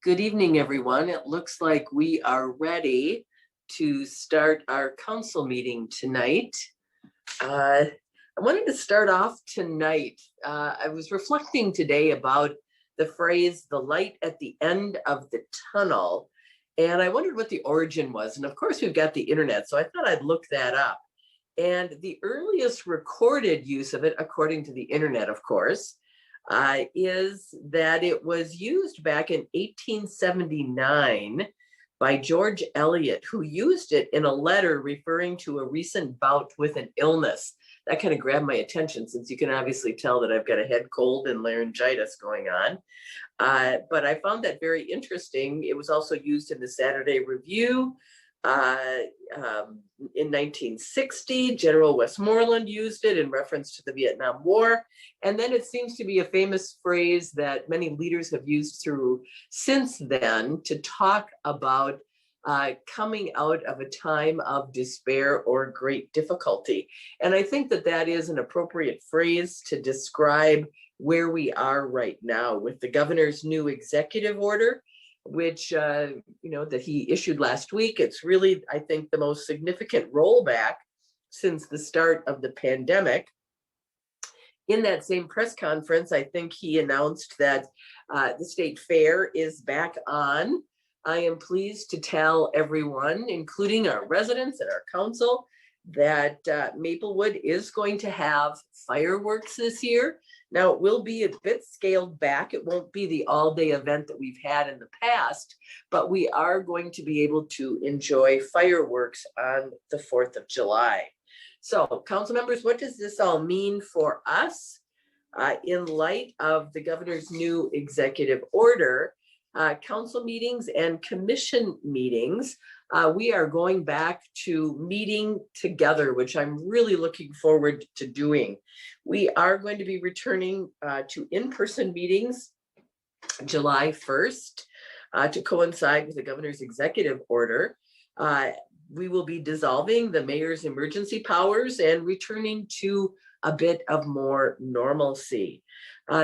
Good evening, everyone. It looks like we are ready to start our council meeting tonight. I wanted to start off tonight. I was reflecting today about the phrase, the light at the end of the tunnel, and I wondered what the origin was. And of course, we've got the internet, so I thought I'd look that up. And the earliest recorded use of it, according to the internet, of course, is that it was used back in 1879 by George Eliot, who used it in a letter referring to a recent bout with an illness. That kind of grabbed my attention, since you can obviously tell that I've got a head cold and laryngitis going on. But I found that very interesting. It was also used in the Saturday Review. In 1960, General Westmoreland used it in reference to the Vietnam War. And then it seems to be a famous phrase that many leaders have used through since then to talk about coming out of a time of despair or great difficulty. And I think that that is an appropriate phrase to describe where we are right now with the governor's new executive order, which, that he issued last week. It's really, I think, the most significant rollback since the start of the pandemic. In that same press conference, I think he announced that the state fair is back on. I am pleased to tell everyone, including our residents and our council, that Maplewood is going to have fireworks this year. Now, it will be a bit scaled back. It won't be the all-day event that we've had in the past, but we are going to be able to enjoy fireworks on the 4th of July. So, council members, what does this all mean for us? In light of the governor's new executive order, council meetings and commission meetings, we are going back to meeting together, which I'm really looking forward to doing. We are going to be returning to in-person meetings July 1st to coincide with the governor's executive order. We will be dissolving the mayor's emergency powers and returning to a bit of more normalcy.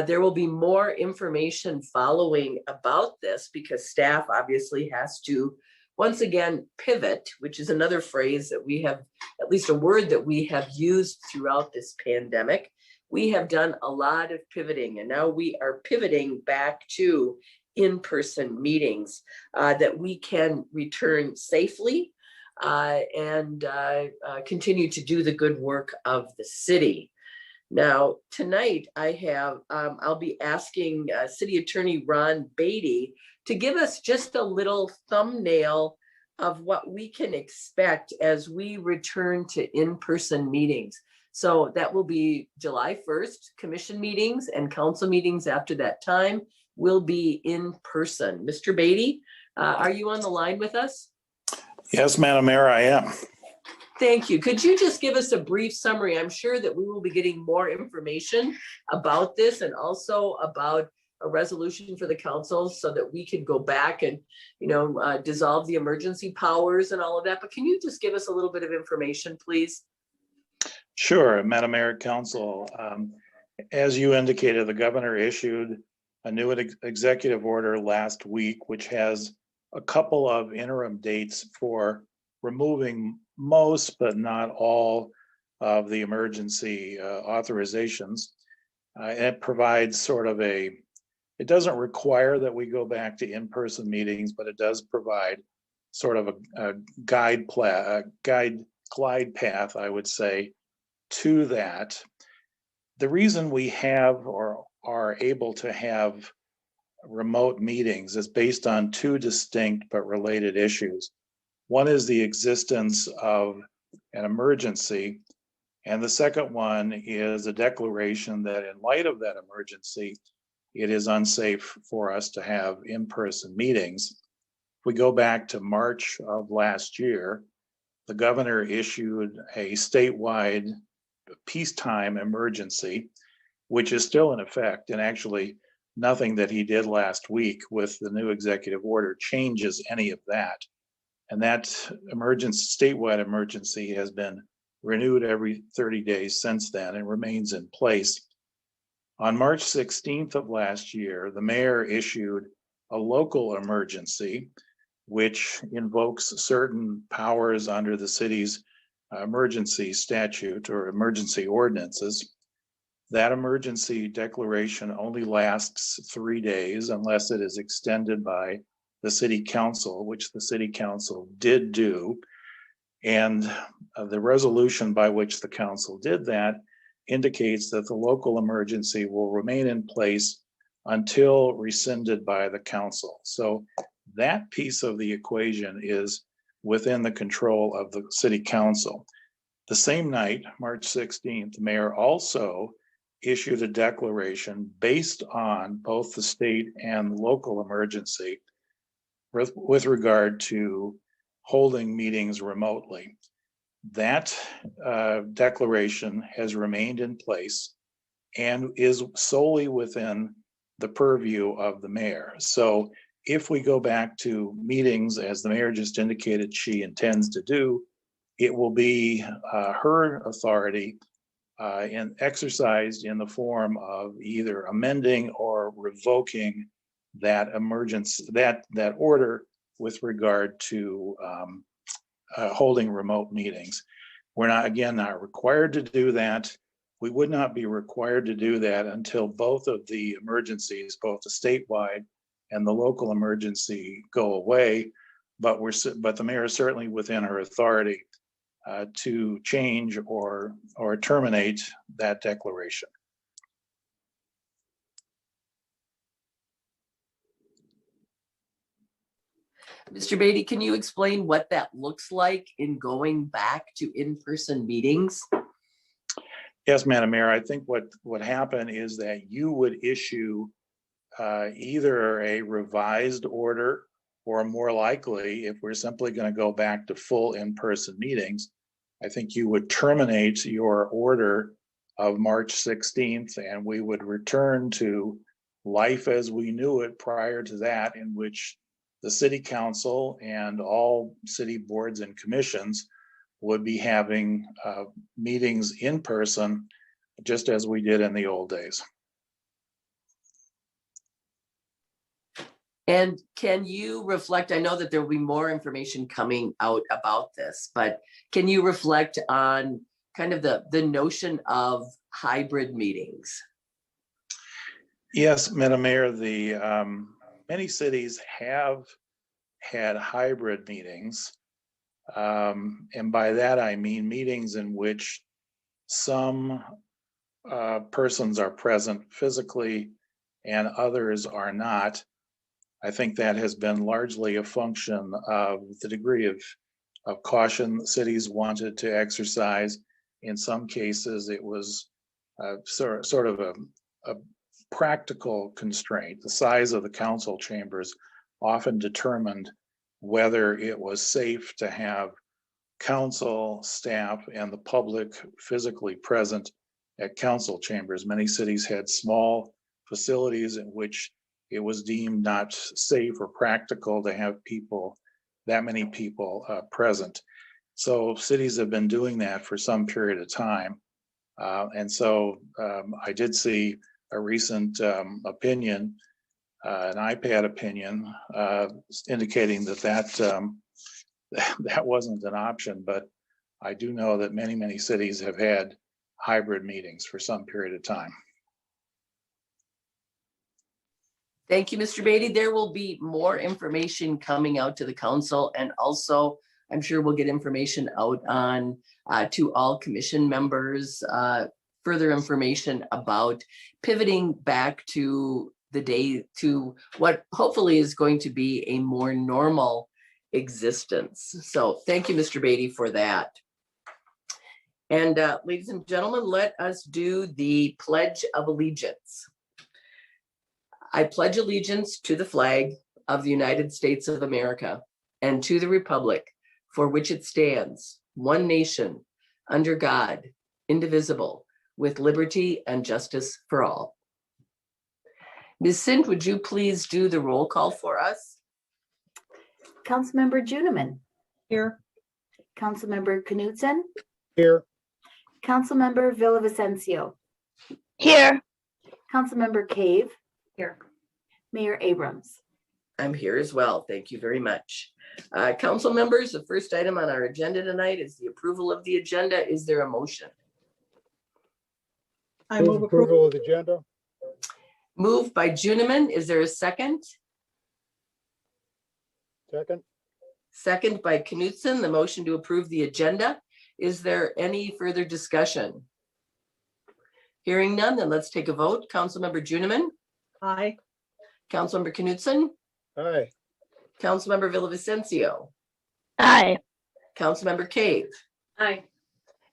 There will be more information following about this because staff obviously has to once again pivot, which is another phrase that we have, at least a word that we have used throughout this pandemic. We have done a lot of pivoting, and now we are pivoting back to in-person meetings that we can return safely and continue to do the good work of the city. Now, tonight I'll be asking City Attorney Ron Beatty to give us just a little thumbnail of what we can expect as we return to in-person meetings. So that will be July 1st, commission meetings and council meetings after that time will be in person. Mr. Beatty, are you on the line with us? Yes, Madam Mayor, I am. Thank you. Could you just give us a brief summary? I'm sure that we will be getting more information about this and also about a resolution for the council so that we can go back and, dissolve the emergency powers and all of that. But can you just give us a little bit of information, please? Sure, Madam Mayor, Council. As you indicated, the governor issued a new executive order last week, which has a couple of interim dates for removing most, but not all, of the emergency authorizations. It provides sort of it doesn't require that we go back to in-person meetings, but it does provide sort of a glide path, I would say, to that. The reason we have or are able to have remote meetings is based on two distinct but related issues. One is the existence of an emergency, and the second one is a declaration that in light of that emergency, it is unsafe for us to have in-person meetings. If we go back to March of last year, the governor issued a statewide peacetime emergency, which is still in effect, and actually nothing that he did last week with the new executive order changes any of that. And that statewide emergency has been renewed every 30 days since then and remains in place. On March 16th of last year, the mayor issued a local emergency, which invokes certain powers under the city's emergency statute or emergency ordinances. That emergency declaration only lasts 3 days unless it is extended by the city council, which the city council did do. And the resolution by which the council did that indicates that the local emergency will remain in place until rescinded by the council. So that piece of the equation is within the control of the city council. The same night, March 16th, the mayor also issued a declaration based on both the state and local emergency with regard to holding meetings remotely. That declaration has remained in place and is solely within the purview of the mayor. So if we go back to meetings, as the mayor just indicated she intends to do, it will be her authority and exercised in the form of either amending or revoking that emergency, that order with regard to holding remote meetings. We're not required to do that. We would not be required to do that until both of the emergencies, both the statewide and the local emergency, go away. But the mayor is certainly within her authority to change or terminate that declaration. Mr. Beatty, can you explain what that looks like in going back to in-person meetings? Yes, Madam Mayor, I think what happened is that you would issue either a revised order, or more likely, if we're simply going to go back to full in-person meetings, I think you would terminate your order of March 16th, and we would return to life as we knew it prior to that, in which the city council and all city boards and commissions would be having meetings in person, just as we did in the old days. And can you reflect, I know that there will be more information coming out about this, but can you reflect on kind of the notion of hybrid meetings? Yes, Madam Mayor, many cities have had hybrid meetings. And by that, I mean meetings in which some persons are present physically and others are not. I think that has been largely a function of the degree of caution cities wanted to exercise. In some cases, it was sort of a practical constraint. The size of the council chambers often determined whether it was safe to have council, staff, and the public physically present at council chambers. Many cities had small facilities in which it was deemed not safe or practical to have that many people present. So cities have been doing that for some period of time. And so I did see a recent opinion, an iPad opinion, indicating that wasn't an option, but I do know that many cities have had hybrid meetings for some period of time. Thank you, Mr. Beatty. There will be more information coming out to the council, and also I'm sure we'll get information out on to all commission members, further information about pivoting back to the day to what hopefully is going to be a more normal existence. So thank you, Mr. Beatty, for that. And ladies and gentlemen, let us do the Pledge of Allegiance. I pledge allegiance to the flag of the United States of America and to the republic for which it stands, one nation, under God, indivisible, with liberty and justice for all. Ms. Sint, would you please do the roll call for us? Councilmember Juneman. Here. Councilmember Knudsen. Here. Councilmember Villavicencio. Here. Councilmember Cave. Here. Mayor Abrams. I'm here as well. Thank you very much. Council members, the first item on our agenda tonight is the approval of the agenda. Is there a motion? I move approval of the agenda. Moved by Juniman. Is there a second? Second. Second by Knutson. The motion to approve the agenda. Is there any further discussion? Hearing none, then let's take a vote. Councilmember Juniman. Aye. Councilmember Knutson. Aye. Councilmember Villavicencio. Aye. Councilmember Cave. Aye.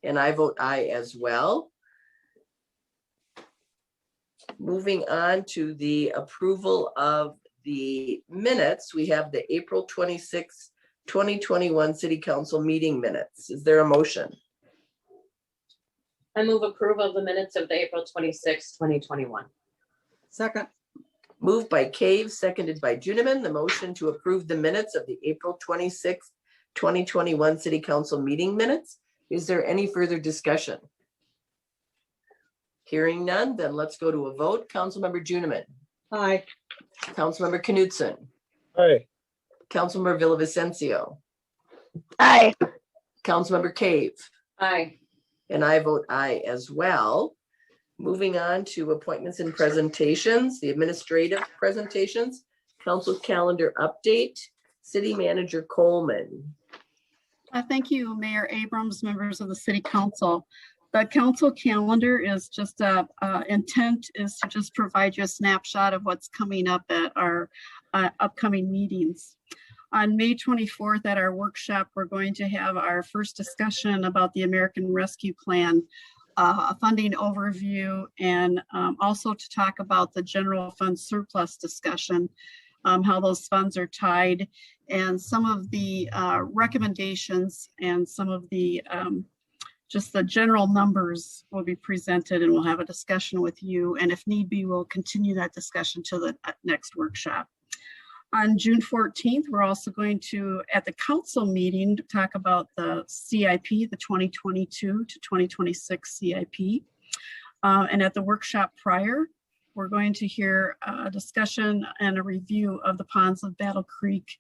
And I vote aye as well. Moving on to the approval of the minutes, we have the April 26th, 2021 City Council meeting minutes. Is there a motion? I move approval of the minutes of the April 26th, 2021. Second. Moved by Cave, seconded by Juniman. The motion to approve the minutes of the April 26th, 2021 City Council meeting minutes. Is there any further discussion? Hearing none, then let's go to a vote. Councilmember Juniman. Aye. Councilmember Knutson. Aye. Councilmember Villavicencio. Aye. Councilmember Cave. Aye. And I vote aye as well. Moving on to appointments and presentations, the administrative presentations, council calendar update, City Manager Coleman. Thank you, Mayor Abrams, members of the City Council. The council calendar is just intent is to just provide you a snapshot of what's coming up at our upcoming meetings. On May 24th at our workshop, we're going to have our first discussion about the American Rescue Plan, a funding overview, and also to talk about the general fund surplus discussion, how those funds are tied, and some of the recommendations and some of the just the general numbers will be presented, and we'll have a discussion with you. And if need be, we'll continue that discussion to the next workshop. On June 14th, we're also going to, at the council meeting, talk about the CIP, the 2022 to 2026 CIP. And at the workshop prior, we're going to hear a discussion and a review of the ponds of Battle Creek,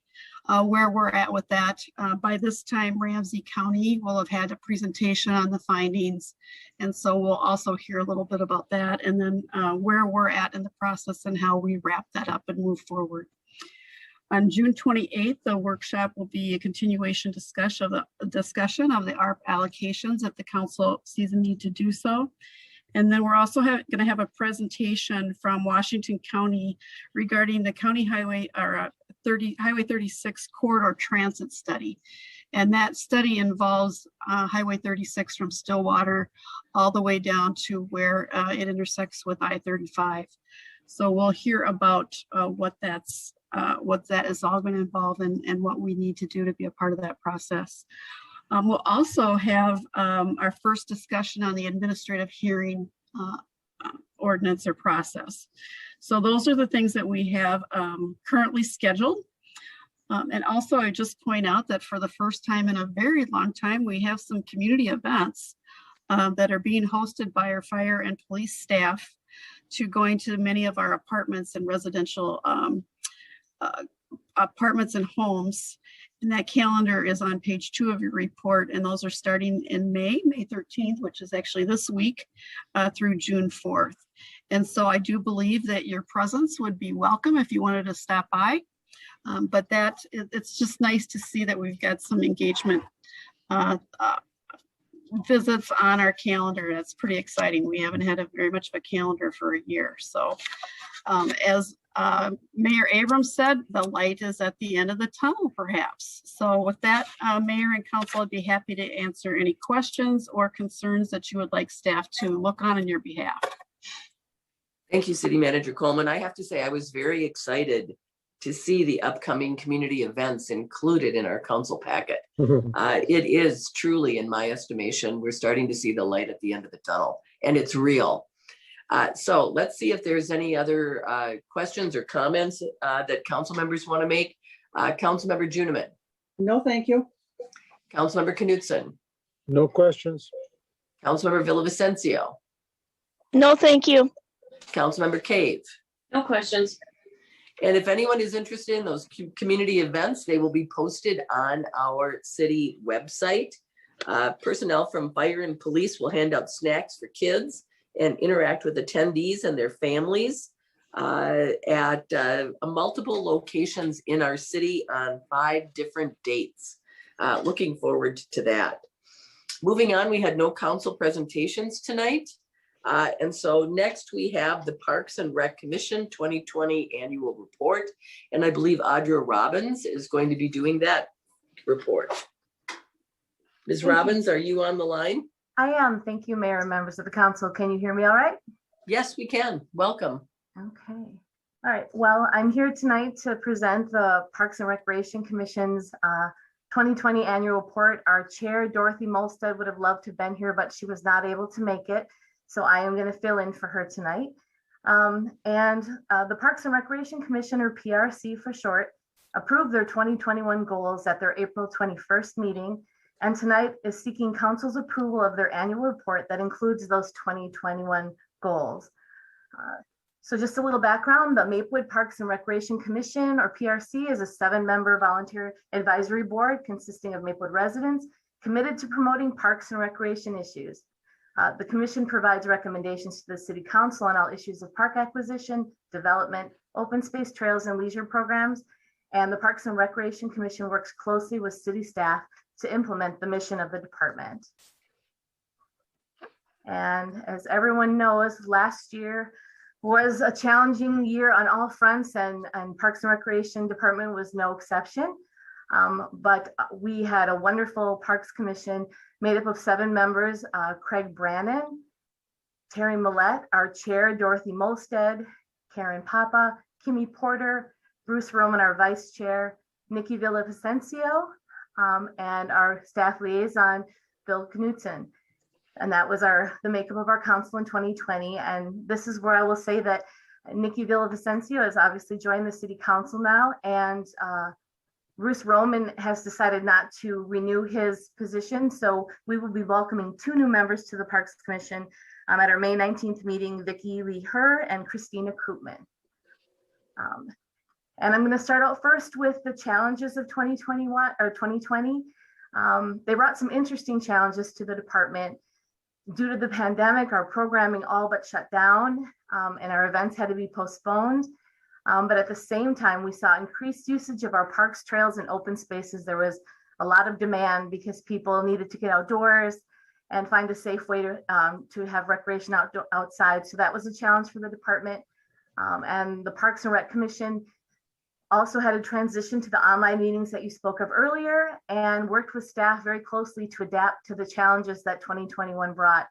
where we're at with that. By this time, Ramsey County will have had a presentation on the findings. And so we'll also hear a little bit about that, and then where we're at in the process and how we wrap that up and move forward. On June 28th, the workshop will be a continuation discussion of the ARP allocations if the council sees a need to do so. And then we're also going to have a presentation from Washington County regarding the county highway or Highway 36 corridor transit study. And that study involves Highway 36 from Stillwater all the way down to where it intersects with I-35. So we'll hear about what that is all going to involve and what we need to do to be a part of that process. We'll also have our first discussion on the administrative hearing ordinance or process. So those are the things that we have currently scheduled. And also I just point out that for the first time in a very long time, we have some community events that are being hosted by our fire and police staff to going to many of our apartments and residential apartments and homes. And that calendar is on page 2 of your report. And those are starting in May 13th, which is actually this week, through June 4th. And so I do believe that your presence would be welcome if you wanted to stop by. But it's just nice to see that we've got some engagement visits on our calendar. That's pretty exciting. We haven't had very much of a calendar for a year. So as Mayor Abrams said, the light is at the end of the tunnel, perhaps. So with that, Mayor and Council, I'd be happy to answer any questions or concerns that you would like staff to look on your behalf. Thank you, City Manager Coleman. I have to say, I was very excited to see the upcoming community events included in our council packet. It is truly, in my estimation, we're starting to see the light at the end of the tunnel, and it's real. So let's see if there's any other questions or comments that council members want to make. Councilmember Juniman. No, thank you. Councilmember Knutson. No questions. Councilmember Villavicencio. No, thank you. Councilmember Cave. No questions. And if anyone is interested in those community events, they will be posted on our city website. Personnel from fire and police will hand out snacks for kids and interact with attendees and their families at multiple locations in our city on 5 different dates. Looking forward to that. Moving on, we had no council presentations tonight. And so next we have the Parks and Rec Commission 2020 annual report. And I believe Audra Robbins is going to be doing that report. Ms. Robbins, are you on the line? I am. Thank you, Mayor and members of the council. Can you hear me all right? Yes, we can. Welcome. Okay. All right. Well, I'm here tonight to present the Parks and Recreation Commission's 2020 annual report. Our chair, Dorothy Molstead, would have loved to have been here, but she was not able to make it. So I am going to fill in for her tonight. The Parks and Recreation Commission, or PRC for short, approved their 2021 goals at their April 21st meeting, and tonight is seeking council's approval of their annual report that includes those 2021 goals. So just a little background, the Maplewood Parks and Recreation Commission, or PRC, is a 7-member volunteer advisory board consisting of Maplewood residents committed to promoting parks and recreation issues. The commission provides recommendations to the city council on all issues of park acquisition, development, open space trails, and leisure programs. And the Parks and Recreation Commission works closely with city staff to implement the mission of the department. And as everyone knows, last year was a challenging year on all fronts, and Parks and Recreation Department was no exception. But we had a wonderful Parks Commission made up of 7 members, Craig Brannon, Terry Millette, our chair, Dorothy Molstead, Karen Papa, Kimmy Porter, Bruce Roman, our vice chair, Nikki Villavicencio, and our staff liaison, Bill Knutson. And that was the makeup of our council in 2020. And this is where I will say that Nikki Villavicencio has obviously joined the city council now, and Bruce Roman has decided not to renew his position. So we will be welcoming 2 new members to the Parks Commission at our May 19th meeting, Vicki Lee Herr and Christina Koopman. And I'm going to start out first with the challenges of 2021 or 2020. They brought some interesting challenges to the department. Due to the pandemic, our programming all but shut down, and our events had to be postponed. But at the same time, we saw increased usage of our parks, trails, and open spaces. There was a lot of demand because people needed to get outdoors and find a safe way to have recreation outside. So that was a challenge for the department. And the Parks and Rec Commission also had a transition to the online meetings that you spoke of earlier, and worked with staff very closely to adapt to the challenges that 2021 brought.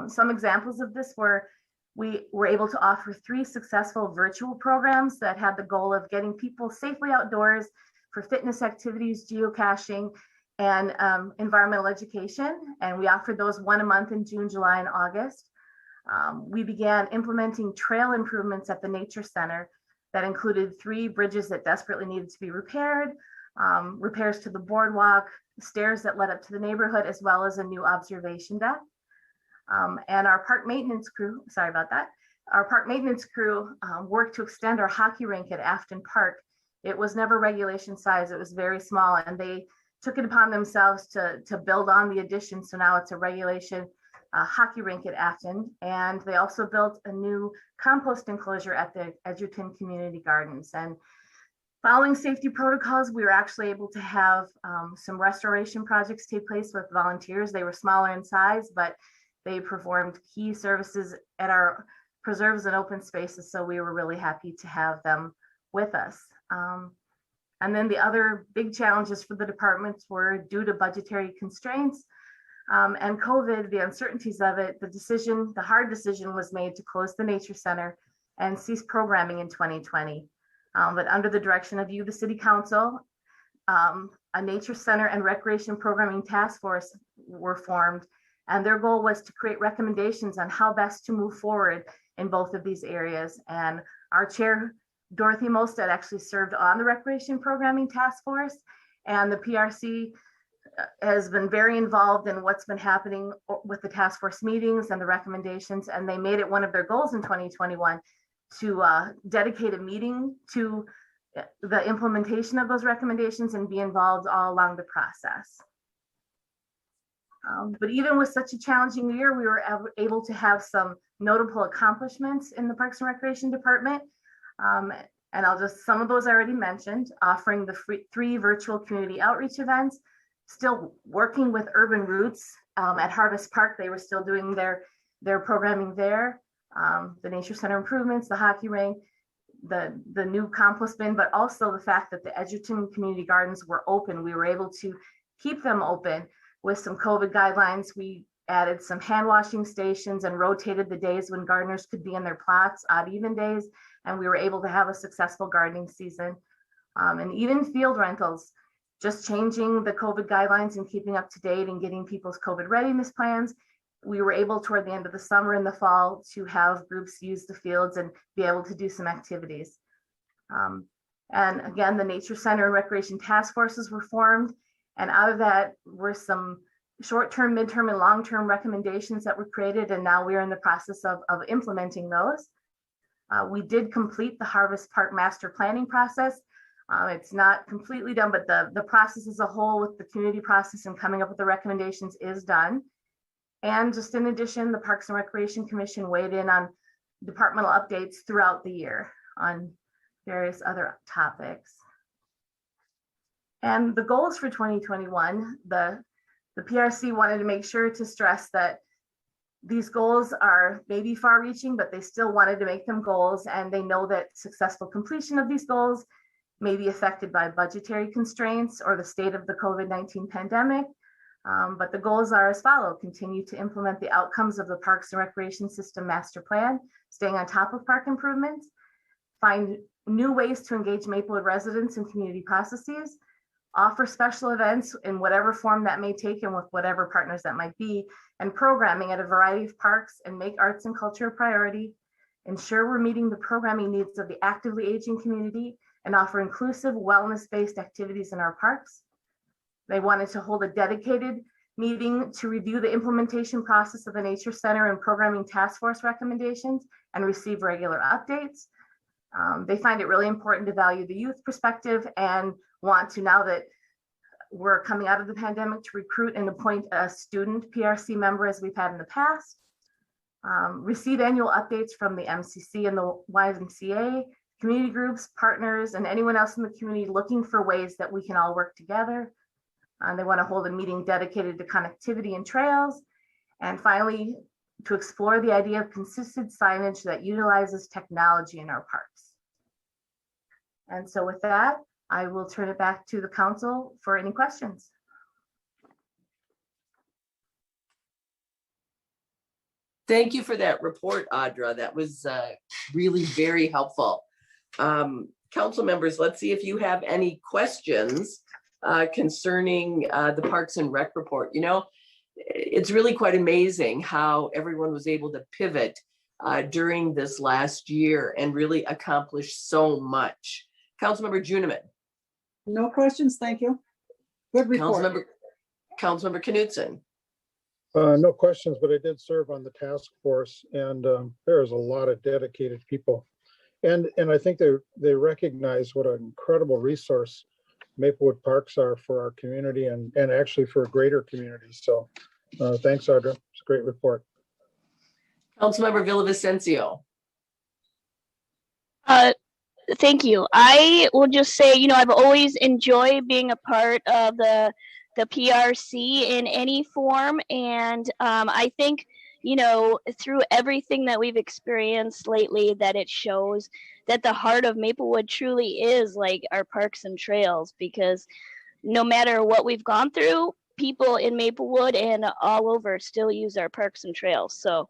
Some examples of this were, we were able to offer 3 successful virtual programs that had the goal of getting people safely outdoors for fitness activities, geocaching, and environmental education. And we offered those 1 a month in June, July, and August. We began implementing trail improvements at the Nature Center that included 3 bridges that desperately needed to be repaired, repairs to the boardwalk, stairs that led up to the neighborhood, as well as a new observation deck. And our park maintenance crew, sorry about that, our park maintenance crew worked to extend our hockey rink at Afton Park. It was never regulation size, it was very small, and they took it upon themselves to build on the addition. So now it's a regulation hockey rink at Afton. And they also built a new compost enclosure at the Edgerton Community Gardens. And following safety protocols, we were actually able to have some restoration projects take place with volunteers. They were smaller in size, but they performed key services at our preserves and open spaces. So we were really happy to have them with us. And then the other big challenges for the departments were due to budgetary constraints and COVID, the uncertainties of it, the hard decision was made to close the Nature Center and cease programming in 2020. But under the direction of you, the City Council, a Nature Center and Recreation Programming Task Force were formed, and their goal was to create recommendations on how best to move forward in both of these areas. And our chair, Dorothy Molstead, actually served on the Recreation Programming Task Force, and the PRC has been very involved in what's been happening with the task force meetings and the recommendations, and they made it one of their goals in 2021 dedicate a meeting to the implementation of those recommendations and be involved all along the process. But even with such a challenging year, we were able to have some notable accomplishments in the Parks and Recreation Department. And some of those I already mentioned, offering the 3 virtual community outreach events, still working with Urban Roots at Harvest Park. They were still doing their programming there, the nature center improvements, the hockey rink, the new compost bin, but also the fact that the Edgerton community gardens were open. We were able to keep them open with some COVID guidelines. We added some hand washing stations and rotated the days when gardeners could be in their plots, odd even days, and we were able to have a successful gardening season. And even field rentals, just changing the COVID guidelines and keeping up to date and getting people's COVID readiness plans. We were able toward the end of the summer and the fall to have groups use the fields and be able to do some activities. And again, the Nature Center and Recreation Task Forces were formed. And out of that were some short-term, midterm, and long-term recommendations that were created. And now we are in the process of implementing those. We did complete the Harvest Park master planning process. It's not completely done, but the process as a whole with the community process and coming up with the recommendations is done. And just in addition, the Parks and Recreation Commission weighed in on departmental updates throughout the year on various other topics. And the goals for 2021, the PRC wanted to make sure to stress that these goals are maybe far-reaching, but they still wanted to make them goals, and they know that successful completion of these goals may be affected by budgetary constraints or the state of the COVID-19 pandemic. But the goals are as follows: continue to implement the outcomes of the Parks and Recreation System Master Plan, staying on top of park improvements, find new ways to engage Maplewood residents in community processes, offer special events in whatever form that may take and with whatever partners that might be, and programming at a variety of parks, and make arts and culture a priority, ensure we're meeting the programming needs of the actively aging community, and offer inclusive wellness-based activities in our parks. They wanted to hold a dedicated meeting to review the implementation process of the Nature Center and Programming Task Force recommendations and receive regular updates. They find it really important to value the youth perspective and want to, now that we're coming out of the pandemic, to recruit and appoint a student PRC member as we've had in the past. Receive annual updates from the MCC and the YMCA, community groups, partners, and anyone else in the community looking for ways that we can all work together. They want to hold a meeting dedicated to connectivity and trails. And finally, to explore the idea of consistent signage that utilizes technology in our parks. And so with that, I will turn it back to the council for any questions. Thank you for that report, Audra. That was really very helpful. Council members, let's see if you have any questions concerning the Parks and Rec report. You know, it's really quite amazing how everyone was able to pivot during this last year and really accomplish so much. Councilmember Juniman. No questions, thank you. Good report. Councilmember Knudsen. No questions, but I did serve on the task force, and there's a lot of dedicated people. And I think they recognize what an incredible resource Maplewood Parks are for our community and actually for a greater community. So thanks, Audra. It's a great report. Councilmember Villavicencio. Thank you. I will just say, you know, I've always enjoyed being a part of the PRC in any form. And I think, you know, through everything that we've experienced lately, that it shows that the heart of Maplewood truly is like our parks and trails, because no matter what we've gone through, people in Maplewood and all over still use our parks and trails. So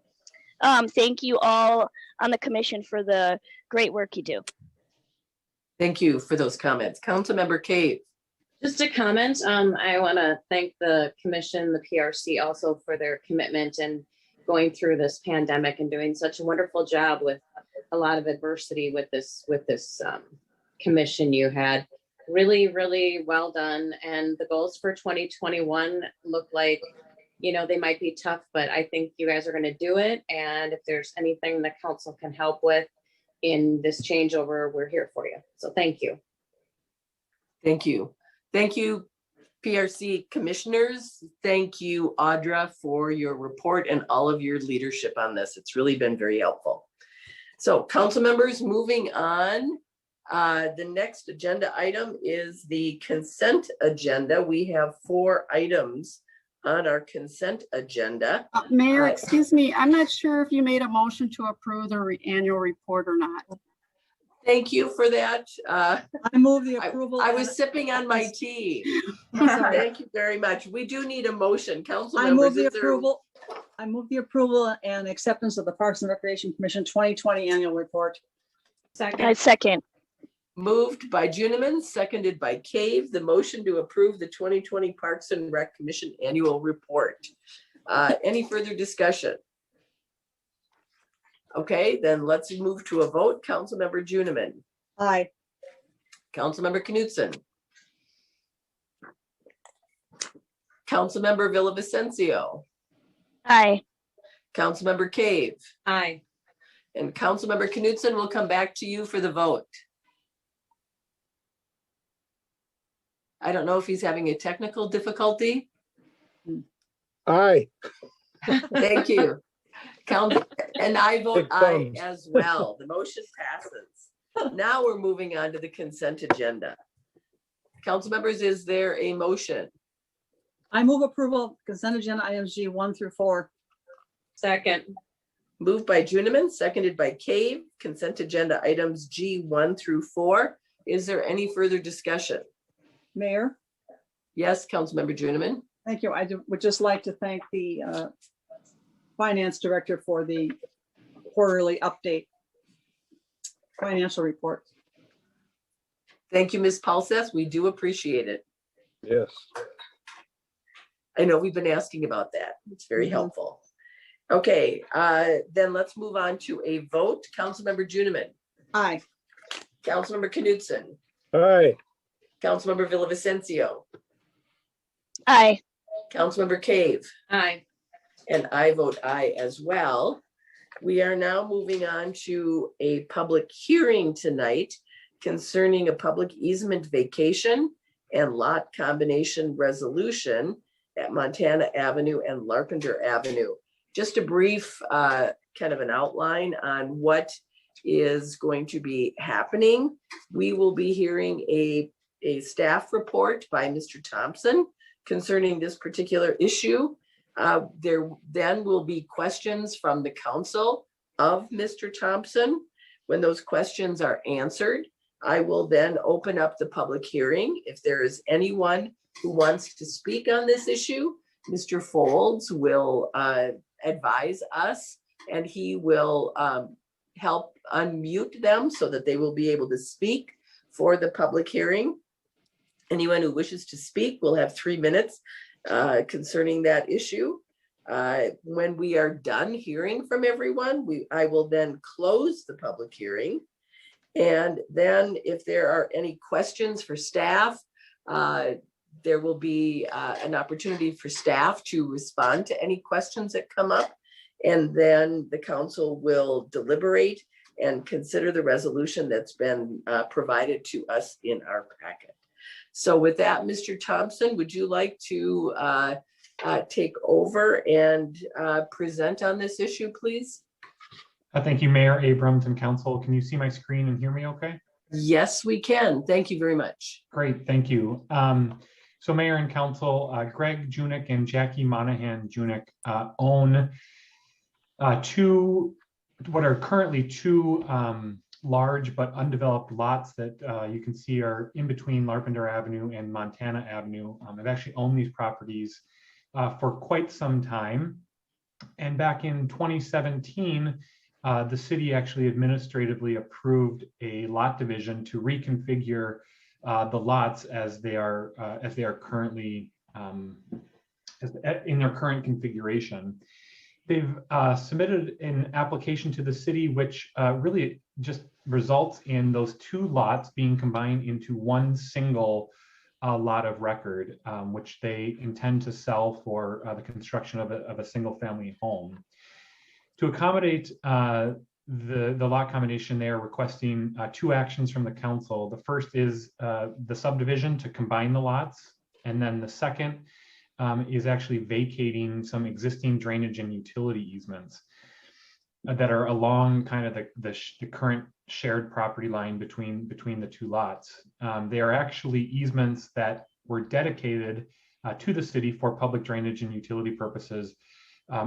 thank you all on the commission for the great work you do. Thank you for those comments. Councilmember Cave. Just a comment. I want to thank the commission, the PRC also for their commitment and going through this pandemic and doing such a wonderful job with a lot of adversity with this commission you had. Really, really well done. And the goals for 2021 look like, you know, they might be tough, but I think you guys are going to do it. And if there's anything the council can help with, in this changeover, we're here for you. So thank you. Thank you. Thank you, PRC commissioners. Thank you, Audra, for your report and all of your leadership on this. It's really been very helpful. So council members, moving on. The next agenda item is the consent agenda. We have 4 items on our consent agenda. Mayor, excuse me, I'm not sure if you made a motion to approve the annual report or not. Thank you for that. I move the approval. I was sipping on my tea. Sorry. Thank you very much. We do need a motion. Council I move members, the is there? approval. I move the approval and acceptance of the Parks and Recreation Commission 2020 annual report. I second. Moved by Juniman, seconded by Cave, the motion to approve the 2020 Parks and Rec Commission annual report. Any further discussion? Okay, then let's move to a vote. Councilmember Juniman, Aye. Councilmember Knutson, Councilmember Villavicencio, Aye. Councilmember Cave, Aye. and Councilmember Knutson will come back to you for the vote. I don't know if he's having a technical difficulty. Aye. Thank you. And I vote Big aye thumbs. as well. The motion passes. Now we're moving on to the consent agenda. Council members, is there a motion? I move approval of consent agenda items G 1 through 4. Second. Moved by Juniman, seconded by Cave. Consent agenda items G 1 through 4. Is there any further discussion? Mayor, Yes, Councilmember Juniman. thank you. Would just like to thank the finance director for the quarterly update financial report. Thank you, Ms. Paulseth. We do appreciate it. Yes. I know we've been asking about that. It's very Mhm. helpful. Okay, then let's move on to a vote. Councilmember Juniman, Aye. Councilmember Knutson, Aye. Councilmember Villavicencio, Aye. Councilmember Cave, Aye. and I vote aye as well. We are now moving on to a public hearing tonight concerning a public easement vacation and lot combination resolution at Montana Avenue and Larpenteur Avenue. Just a brief kind of an outline on what is going to be happening. We will be hearing a staff report by Mr. Thompson concerning this particular issue. There then will be questions from the council of Mr. Thompson. When those questions are answered, I will then open up the public hearing. If there is anyone who wants to speak on this issue, Mr. Folds will advise us and he will help unmute them so that they will be able to speak for the public hearing. Anyone who wishes to speak will have 3 minutes concerning that issue. When we are done hearing from everyone, I will then close the public hearing. And then if there are any questions for staff, there will be an opportunity for staff to respond to any questions that come up. And then the council will deliberate and consider the resolution that's been provided to us in our packet. So with that, Mr. Thompson, would you like to take over and present on this issue, please? Thank you, Mayor Abrams and Council. Can you see my screen and hear me okay? Yes, we can. Thank you very much. Great, thank you. So Mayor and Council, Greg Junick and Jackie Monahan Junick own what are currently two large but undeveloped lots that you can see are in between Larpenteur Avenue and Montana Avenue. I've actually owned these properties for quite some time. And back in 2017, the city actually administratively approved a lot division to reconfigure the lots as they are currently in their current configuration. They've submitted an application to the city, which really just results in those two lots being combined into one single lot of record, which they intend to sell for the construction of a single family home. To accommodate the lot combination, they are requesting two actions from the council. The first is the subdivision to combine the lots. And then the second is actually vacating some existing drainage and utility easements that are along kind of the current shared property line between the two lots. They are actually easements that were dedicated to the city for public drainage and utility purposes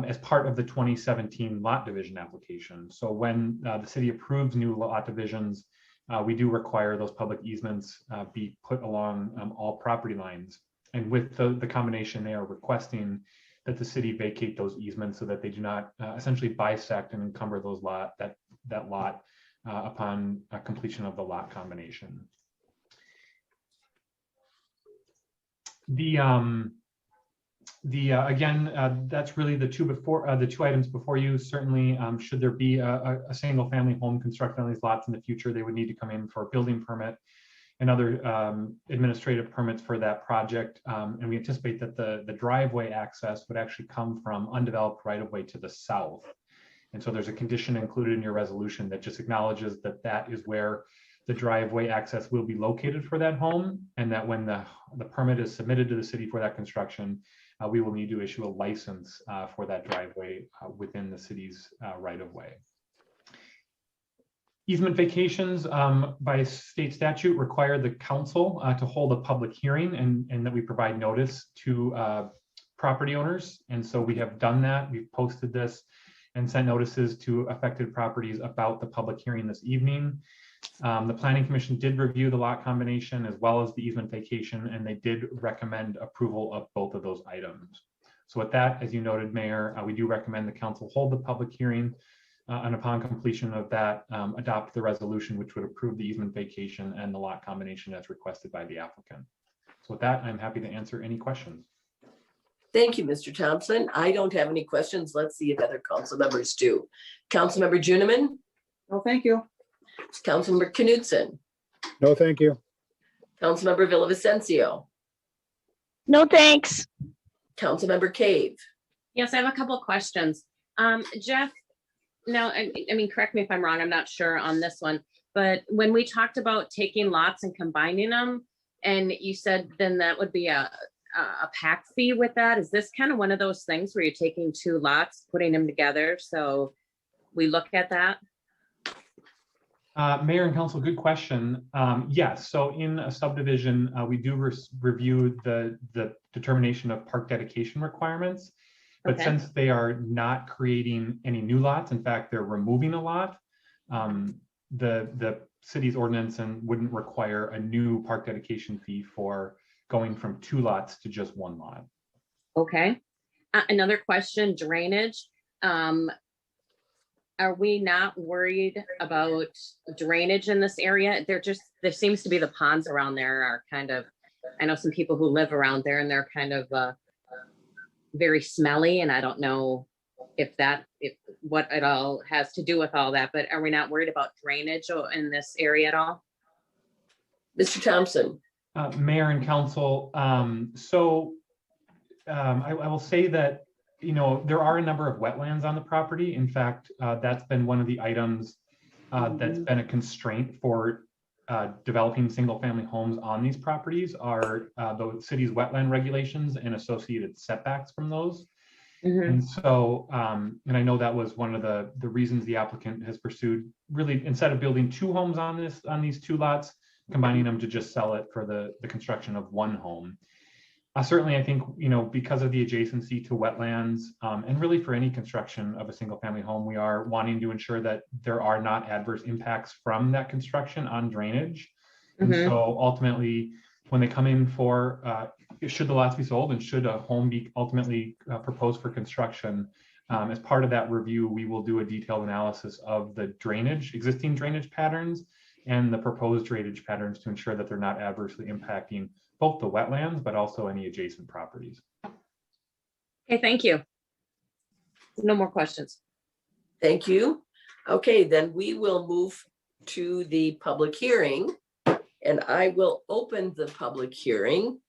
as part of the 2017 lot division application. So when the city approves new lot divisions, we do require those public easements be put along all property lines. And with the combination, they are requesting that the city vacate those easements so that they do not essentially bisect and encumber those that lot upon completion of the lot combination. Again, that's really the two items before you. Certainly, should there be a single family home constructed on these lots in the future, they would need to come in for a building permit and other administrative permits for that project. And we anticipate that the driveway access would actually come from undeveloped right-of-way to the south. And so there's a condition included in your resolution that just acknowledges that that is where the driveway access will be located for that home, and that when the permit is submitted to the city for that construction, we will need to issue a license for that driveway within the city's right-of-way. Easement vacations by state statute require the council to hold a public hearing and that we provide notice to property owners. And so we have done that. We've posted this and sent notices to affected properties about the public hearing this evening. The Planning Commission did review the lot combination as well as the easement vacation, and they did recommend approval of both of those items. So with that, as you noted, Mayor, we do recommend the council hold the public hearing and upon completion of that, adopt the resolution which would approve the easement vacation and the lot combination as requested by the applicant. So with that, I'm happy to answer any questions. Thank you, Mr. Thompson. I don't have any questions. Let's see if other council members do. Councilmember Juniman? No, thank you. Councilmember Knudsen? No, thank you. Councilmember Villavicencio? No, thanks. Councilmember Cave? Yes, I have a couple of questions. Jeff, now, I mean, correct me if I'm wrong, I'm not sure on this one, but when we talked about taking lots and combining them, and you said then that would be a pack fee with that, is this kind of one of those things where you're taking two lots, putting them together? So we look at that? Mayor and Council, good question. Yes, so in a subdivision, we do review the determination of park dedication requirements. But Okay. since they are not creating any new lots, in fact, they're removing a lot, the city's ordinance and wouldn't require a new park dedication fee for going from two lots to just one lot. Okay. Another question, drainage. Are we not worried about drainage in this area? There seems to be the ponds around there are kind of, I know some people who live around there and they're kind of very smelly, and I don't know if what it all has to do with all that, but are we not worried about drainage in this area at all? Mr. Thompson? Mayor and Council, I will say that, you know, there are a number of wetlands on the property. In fact, that's been one of the items that's been a constraint for developing single-family homes on these properties are the city's wetland regulations and associated setbacks from those. And so, and I know that was one of the reasons the applicant has pursued, really, instead of building two homes on these two lots, combining them to just sell it for the construction of one home. Certainly, I think, you know, because of the adjacency to wetlands, and really for any construction of a single family home, we are wanting to ensure that there are not adverse impacts from that construction on drainage. And so ultimately, when they come in for, should the lots be sold and should a home be ultimately proposed for construction, as part of that review, we will do a detailed analysis of the existing drainage patterns and the proposed drainage patterns to ensure that they're not adversely impacting both the wetlands, but also any adjacent properties. Okay, thank you. No more questions. Thank you. Okay, then we will move to the public hearing, and I will open the public hearing.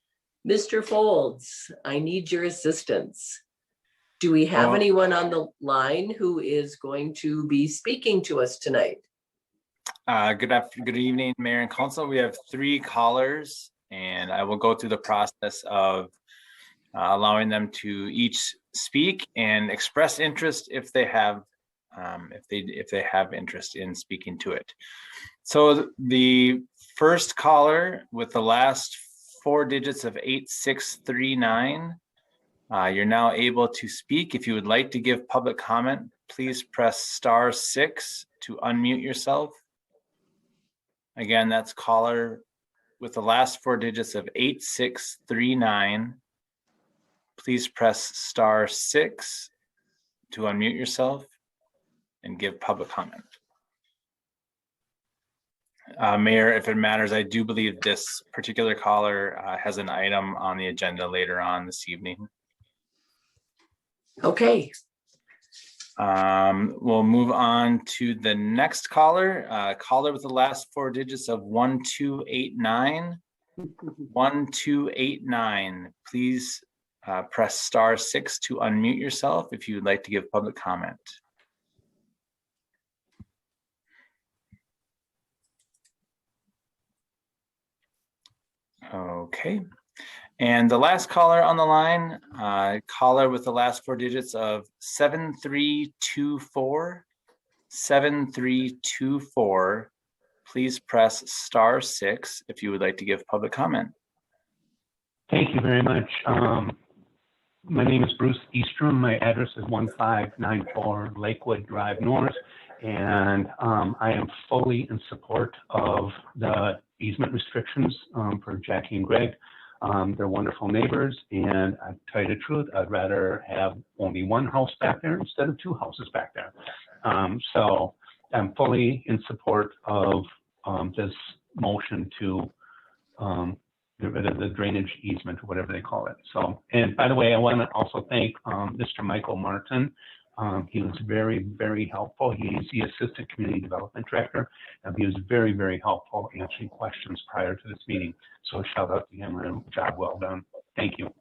Mr. Folds, I need your assistance. Do we have Oh. anyone on the line who is going to be speaking to us tonight? Good evening, Mayor and Council. We have 3 callers, and I will go through the process of allowing them to each speak and express interest if they have interest in speaking to it. So the first caller with the last 4 digits of 8639. You're now able to speak. If you would like to give public comment, please press *6 to unmute yourself. Again, that's caller with the last 4 digits of 8639. Please press *6 to unmute yourself and give public comment. Mayor, if it matters, I do believe this particular caller has an item on the agenda later on this evening. Okay. We'll move on to the next caller. Caller with the last 4 digits of 1289. 1289. Please press *6 to unmute yourself if you would like to give public comment. Okay. And the last caller on the line, caller with the last 4 digits of 7324. 7324. Please press *6 if you would like to give public comment. Thank you very much. My name is Bruce Eastrom. My address is 1594 Lakewood Drive North, and I am fully in support of the easement restrictions for Jackie and Greg. They're wonderful neighbors, and I tell you the truth, I'd rather have only 1 house back there instead of 2 houses back there. So I'm fully in support of this motion to get rid of the drainage easement or whatever they call it. So, and by the way, I want to also thank Mr. Michael Martin. He was very, very helpful. He's the Assistant Community Development Director. He was very, very helpful answering questions prior to this meeting. So shout out to him on a job well done. Thank you.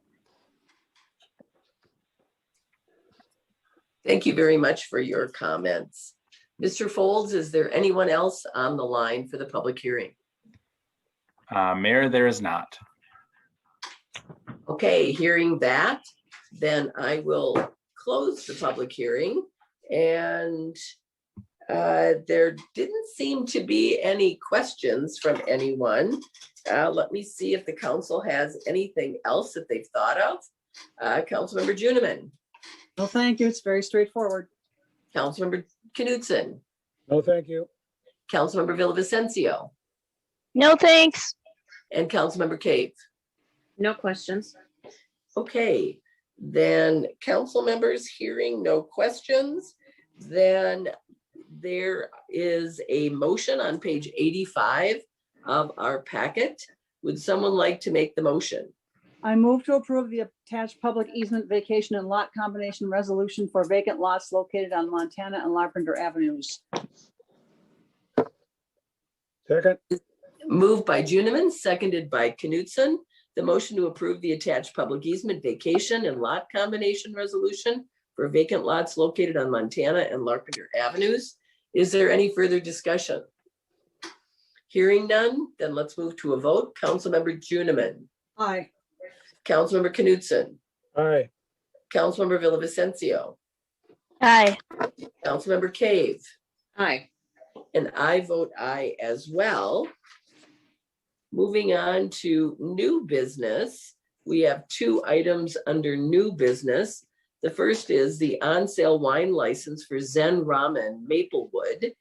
Thank you very much for your comments. Mr. Folds, is there anyone else on the line for the public hearing? Mayor, there is not. Okay, hearing that, then I will close the public hearing, and there didn't seem to be any questions from anyone. Let me see if the council has anything else that they've thought of. Councilmember Juniman. No, thank you. It's very straightforward. Councilmember Knudsen. No, thank you. Councilmember Villavicencio. No, thanks. And Councilmember Cave. No questions. Okay, then council members hearing no questions, then there is a motion on page 85 of our packet. Would someone like to make the motion? I move to approve the attached public easement vacation and lot combination resolution for vacant lots located on Montana and Larpenteur Avenues. Second. Moved by Juniman, seconded by Knudsen. The motion to approve the attached public easement vacation and lot combination resolution for vacant lots located on Montana and Larpenteur Avenues. Is there any further discussion? Hearing none, then let's move to a vote. Councilmember Juniman. Aye. Councilmember Knudsen. Aye. Councilmember Villavicencio. Aye. Councilmember Cave. Aye. And I vote aye as well. Moving on to new business, we have 2 items under new business. The first is the on-sale wine license for Zen Ramen Maplewood.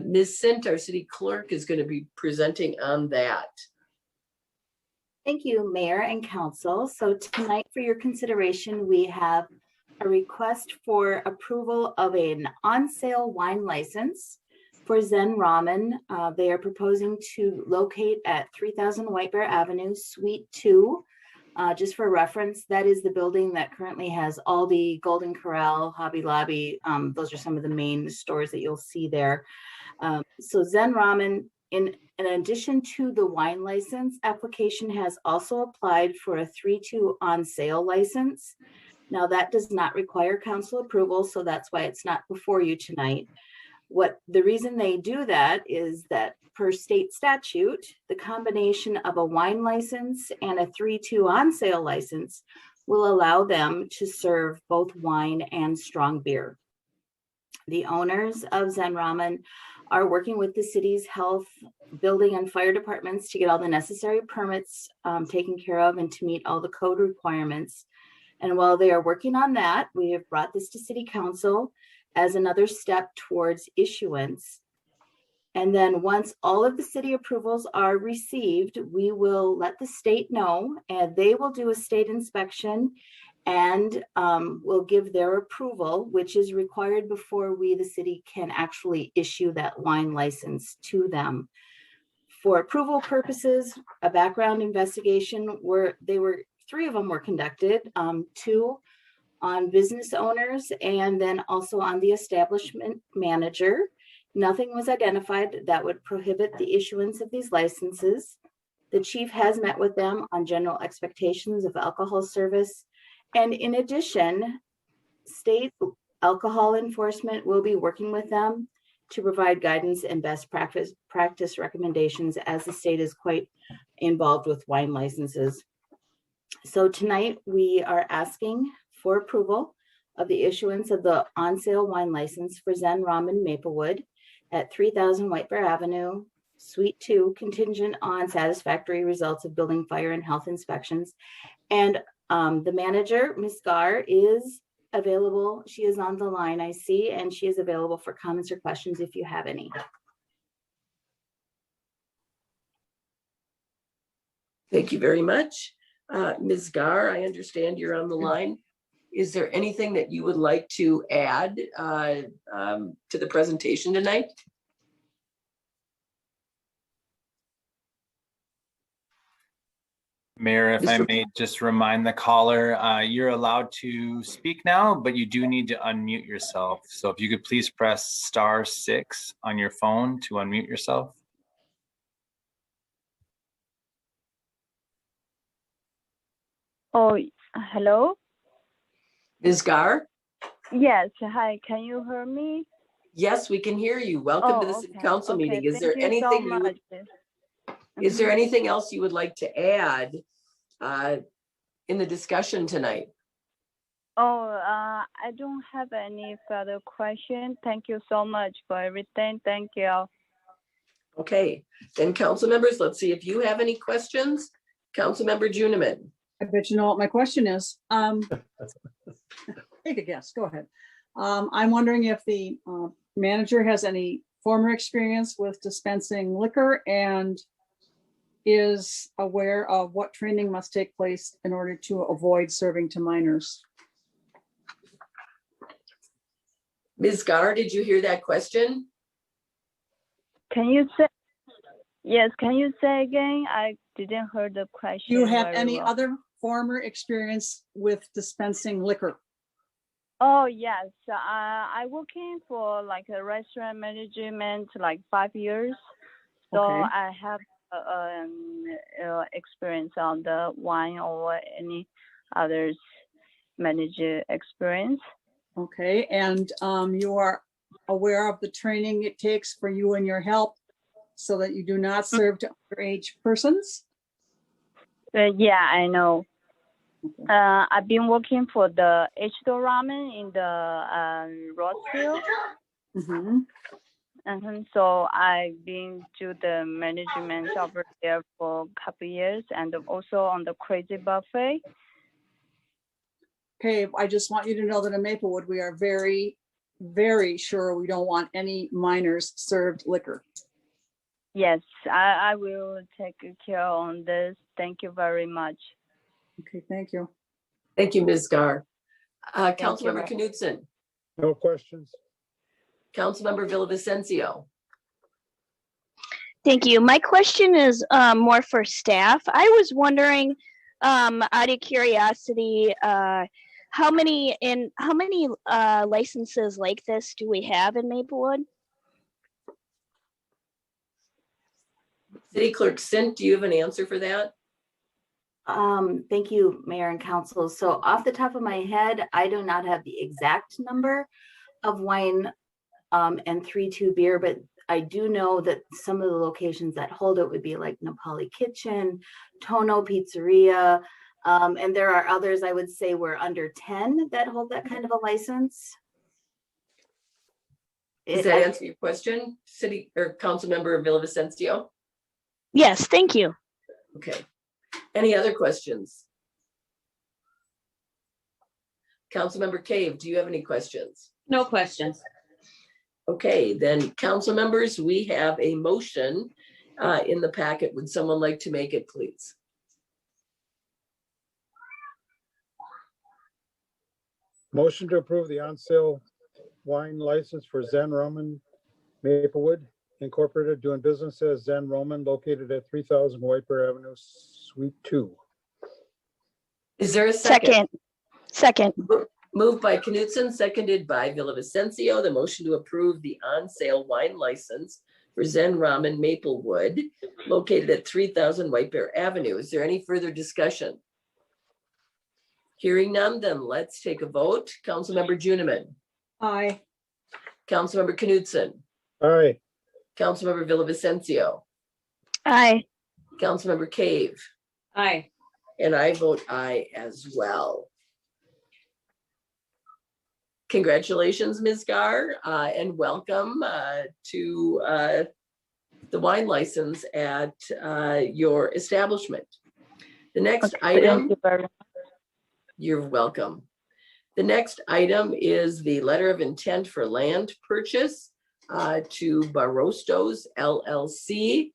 Ms. Sint, our city clerk, is going to be presenting on that. Thank you, Mayor and Council. So tonight for your consideration, we have a request for approval of an on-sale wine license for Zen Ramen. They are proposing to locate at 3000 White Bear Avenue, Suite 2. Just for reference, that is the building that currently has Aldi, Golden Corral, Hobby Lobby. Those are some of the main stores that you'll see there. So Zen Ramen, in addition to the wine license application, has also applied for a 3-2 on sale license. Now, that does not require council approval, so that's why it's not before you tonight. The reason they do that is that per state statute, the combination of a wine license and a 3-2 on sale license will allow them to serve both wine and strong beer. The owners of Zen Ramen are working with the city's health, building, and fire departments to get all the necessary permits taken care of and to meet all the code requirements. And while they are working on that, we have brought this to City Council as another step towards issuance. And then once all of the city approvals are received, we will let the state know, and they will do a state inspection and will give their approval, which is required before we, the city, can actually issue that wine license to them. For approval purposes, a background investigation three of them were conducted, 2 on business owners and then also on the establishment manager. Nothing was identified that would prohibit the issuance of these licenses. The chief has met with them on general expectations of alcohol service. And in addition, state alcohol enforcement will be working with them to provide guidance and best practice recommendations, as the state is quite involved with wine licenses. So tonight we are asking for approval of the issuance of the on-sale wine license for Zen Ramen Maplewood at 3000 White Bear Avenue, Suite 2, contingent on satisfactory results of building, fire, and health inspections. And the manager, Ms. Gar, is available. She is on the line, I see, and she is available for comments or questions if you have any. Thank you very much. Ms. Gar, I understand you're on the line. Is there anything that you would like to add to the presentation tonight? Mayor, if I may just remind the caller, you're allowed to speak now, but you do need to unmute yourself. So if you could please press *6 on your phone to unmute yourself. Oh, hello? Ms. Gar? Yes, hi, can you hear me? Yes, we can hear you. Welcome to the City Council meeting. Is there Thank you so anything much. is there anything else you would like to add in the discussion tonight? Oh, I don't have any further question. Thank you so much for everything. Thank you. Okay, then council members, let's see if you have any questions. Councilmember Juniman. I bet you know what my question is. Take a guess, go ahead. I'm wondering if the manager has any former experience with dispensing liquor and is aware of what training must take place in order to avoid serving to minors. Ms. Gar, did you hear that question? Can you say, yes, can you say again? I didn't hear the question. Do you have any other former experience with dispensing liquor? Oh, yes. I working for like a restaurant management like 5 years. So Okay. I have experience on the wine or any others manager experience. Okay, and you are aware of the training it takes for you and your help so that you do not serve to underage persons? Yeah, I know. Okay. I've been working for the H2 Ramen in the Rossville. Mm-hmm. So I've been to the management over there for a couple years and also on the Crazy Buffet. Okay, I just want you to know that in Maplewood, we are very, very sure we don't want any minors served liquor. Yes, I will take care on this. Thank you very much. Okay, thank you. Thank you, Ms. Gar. Councilmember Knudsen. No questions. Councilmember Villavicencio. Thank you. My question is more for staff. I was wondering, out of curiosity, how many licenses like this do we have in Maplewood? City Clerk Sint, do you have an answer for that? Thank you, Mayor and Council. So off the top of my head, I do not have the exact number of wine and 3-2 beer, but I do know that some of the locations that hold it would be like Napoli Kitchen, Tono Pizzeria, and there are others I would say were under 10 that hold that kind of a license. Does that answer your question, City or Council Member Villavicencio? Yes, thank you. Okay. Any other questions? Councilmember Cave, do you have any questions? No questions. Okay, then council members, we have a motion in the packet. Would someone like to make it, please? Motion to approve the on-sale wine license for Zen Roman Maplewood Incorporated, doing business as Zen Roman, located at 3000 White Bear Avenue, Suite 2. Is there a second? Second. Moved by Knutson, seconded by Villavicencio, the motion to approve the on-sale wine license for Zen Ramen Maplewood, located at 3000 White Bear Avenue. Is there any further discussion? Hearing none, then let's take a vote. Councilmember Juniman. Aye. Councilmember Knutson. Aye. Councilmember Villavicencio. Aye. Councilmember Cave. Aye. And I vote aye as well. Congratulations, Ms. Gar, and welcome to the wine license at your establishment. The next item, you're welcome. The next item is the letter of intent for land purchase to Barostos LLC.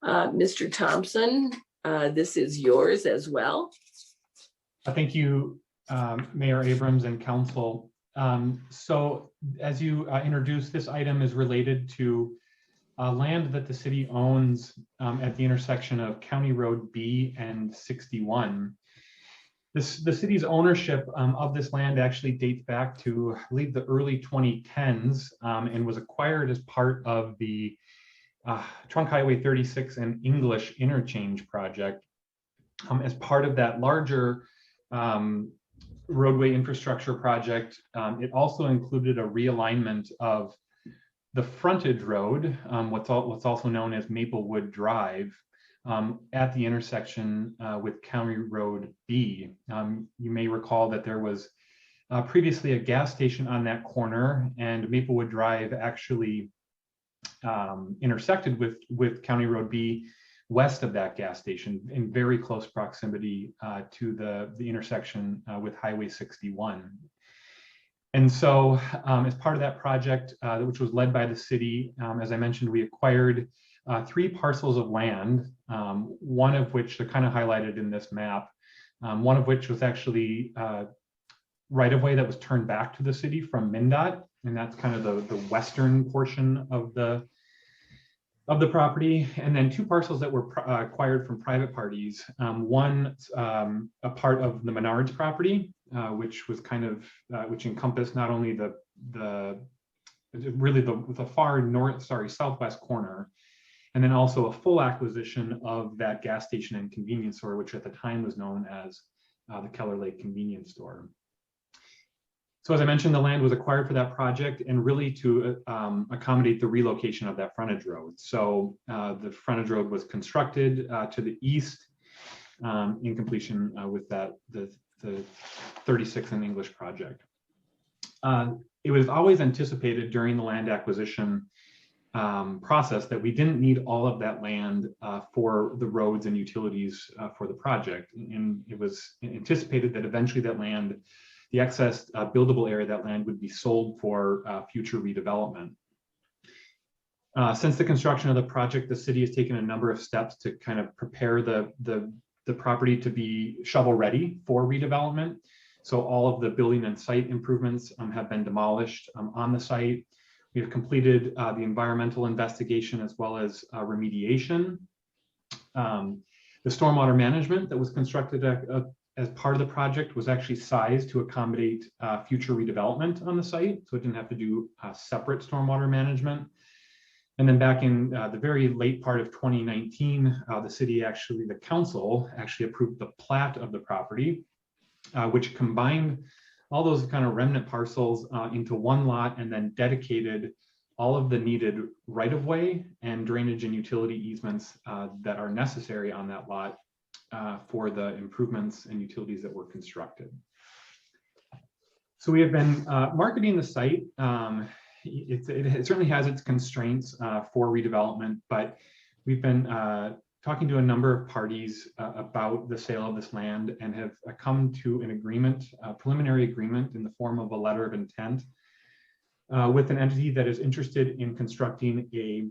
Mr. Thompson, this is yours as well. Thank you, Mayor Abrams and Council. So as you introduced, this item is related to land that the city owns at the intersection of County Road B and 61. The city's ownership of this land actually dates back to, I believe, the early 2010s and was acquired as part of the Trunk Highway 36 and English interchange project. As part of that larger roadway infrastructure project, it also included a realignment of the frontage road, what's also known as Maplewood Drive, at the intersection with County Road B. You may recall that there was previously a gas station on that corner, and Maplewood Drive actually intersected with County Road B west of that gas station in very close proximity to the intersection with Highway 61. And so as part of that project, which was led by the city, as I mentioned, we acquired 3 parcels of land, one of which are kind of highlighted in this map, one of which was actually right-of-way that was turned back to the city from MnDOT, and that's kind of the western portion of the property, and then 2 parcels that were acquired from private parties. One a part of the Menards property, which was kind of which encompassed not only the far southwest corner, and then also a full acquisition of that gas station and convenience store, which at the time was known as the Keller Lake Convenience Store. So as I mentioned, the land was acquired for that project and really to accommodate the relocation of that frontage road. So the frontage road was constructed to the east in completion with the 36 and English project. It was always anticipated during the land acquisition process that we didn't need all of that land for the roads and utilities for the project. And it was anticipated that eventually that land, the excess buildable area of that land, would be sold for future redevelopment. Since the construction of the project, the city has taken a number of steps to kind of prepare the property to be shovel ready for redevelopment. So all of the building and site improvements have been demolished on the site. We have completed the environmental investigation as well as remediation. The stormwater management that was constructed as part of the project was actually sized to accommodate future redevelopment on the site, so it didn't have to do separate stormwater management. And then back in the very late part of 2019, the council actually approved the plat of the property, which combined all those kind of remnant parcels into one lot and then dedicated all of the needed right-of-way and drainage and utility easements that are necessary on that lot for the improvements and utilities that were constructed. So we have been marketing the site. It certainly has its constraints for redevelopment, but we've been talking to a number of parties about the sale of this land and have come to an agreement, a preliminary agreement in the form of a letter of intent with an entity that is interested in constructing a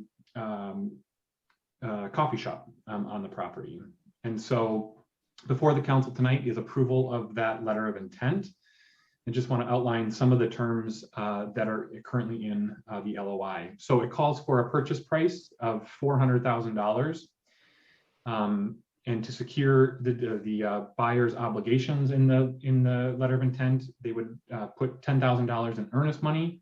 coffee shop on the property. And so before the council tonight is approval of that letter of intent. I just want to outline some of the terms that are currently in the LOI. So it calls for a purchase price of $400,000. And to secure the buyer's obligations in the letter of intent, they would put $10,000 in earnest money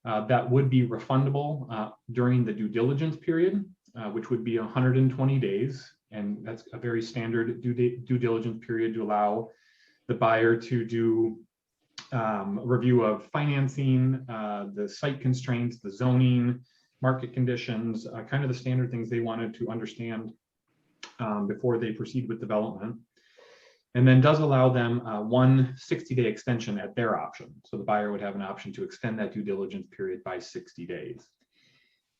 that would be refundable during the due diligence period, which would be 120 days. And that's a very standard due diligence period to allow the buyer to do review of financing, the site constraints, the zoning, market conditions, kind of the standard things they wanted to understand before they proceed with development. And then does allow them one 60-day extension at their option. So the buyer would have an option to extend that due diligence period by 60 days.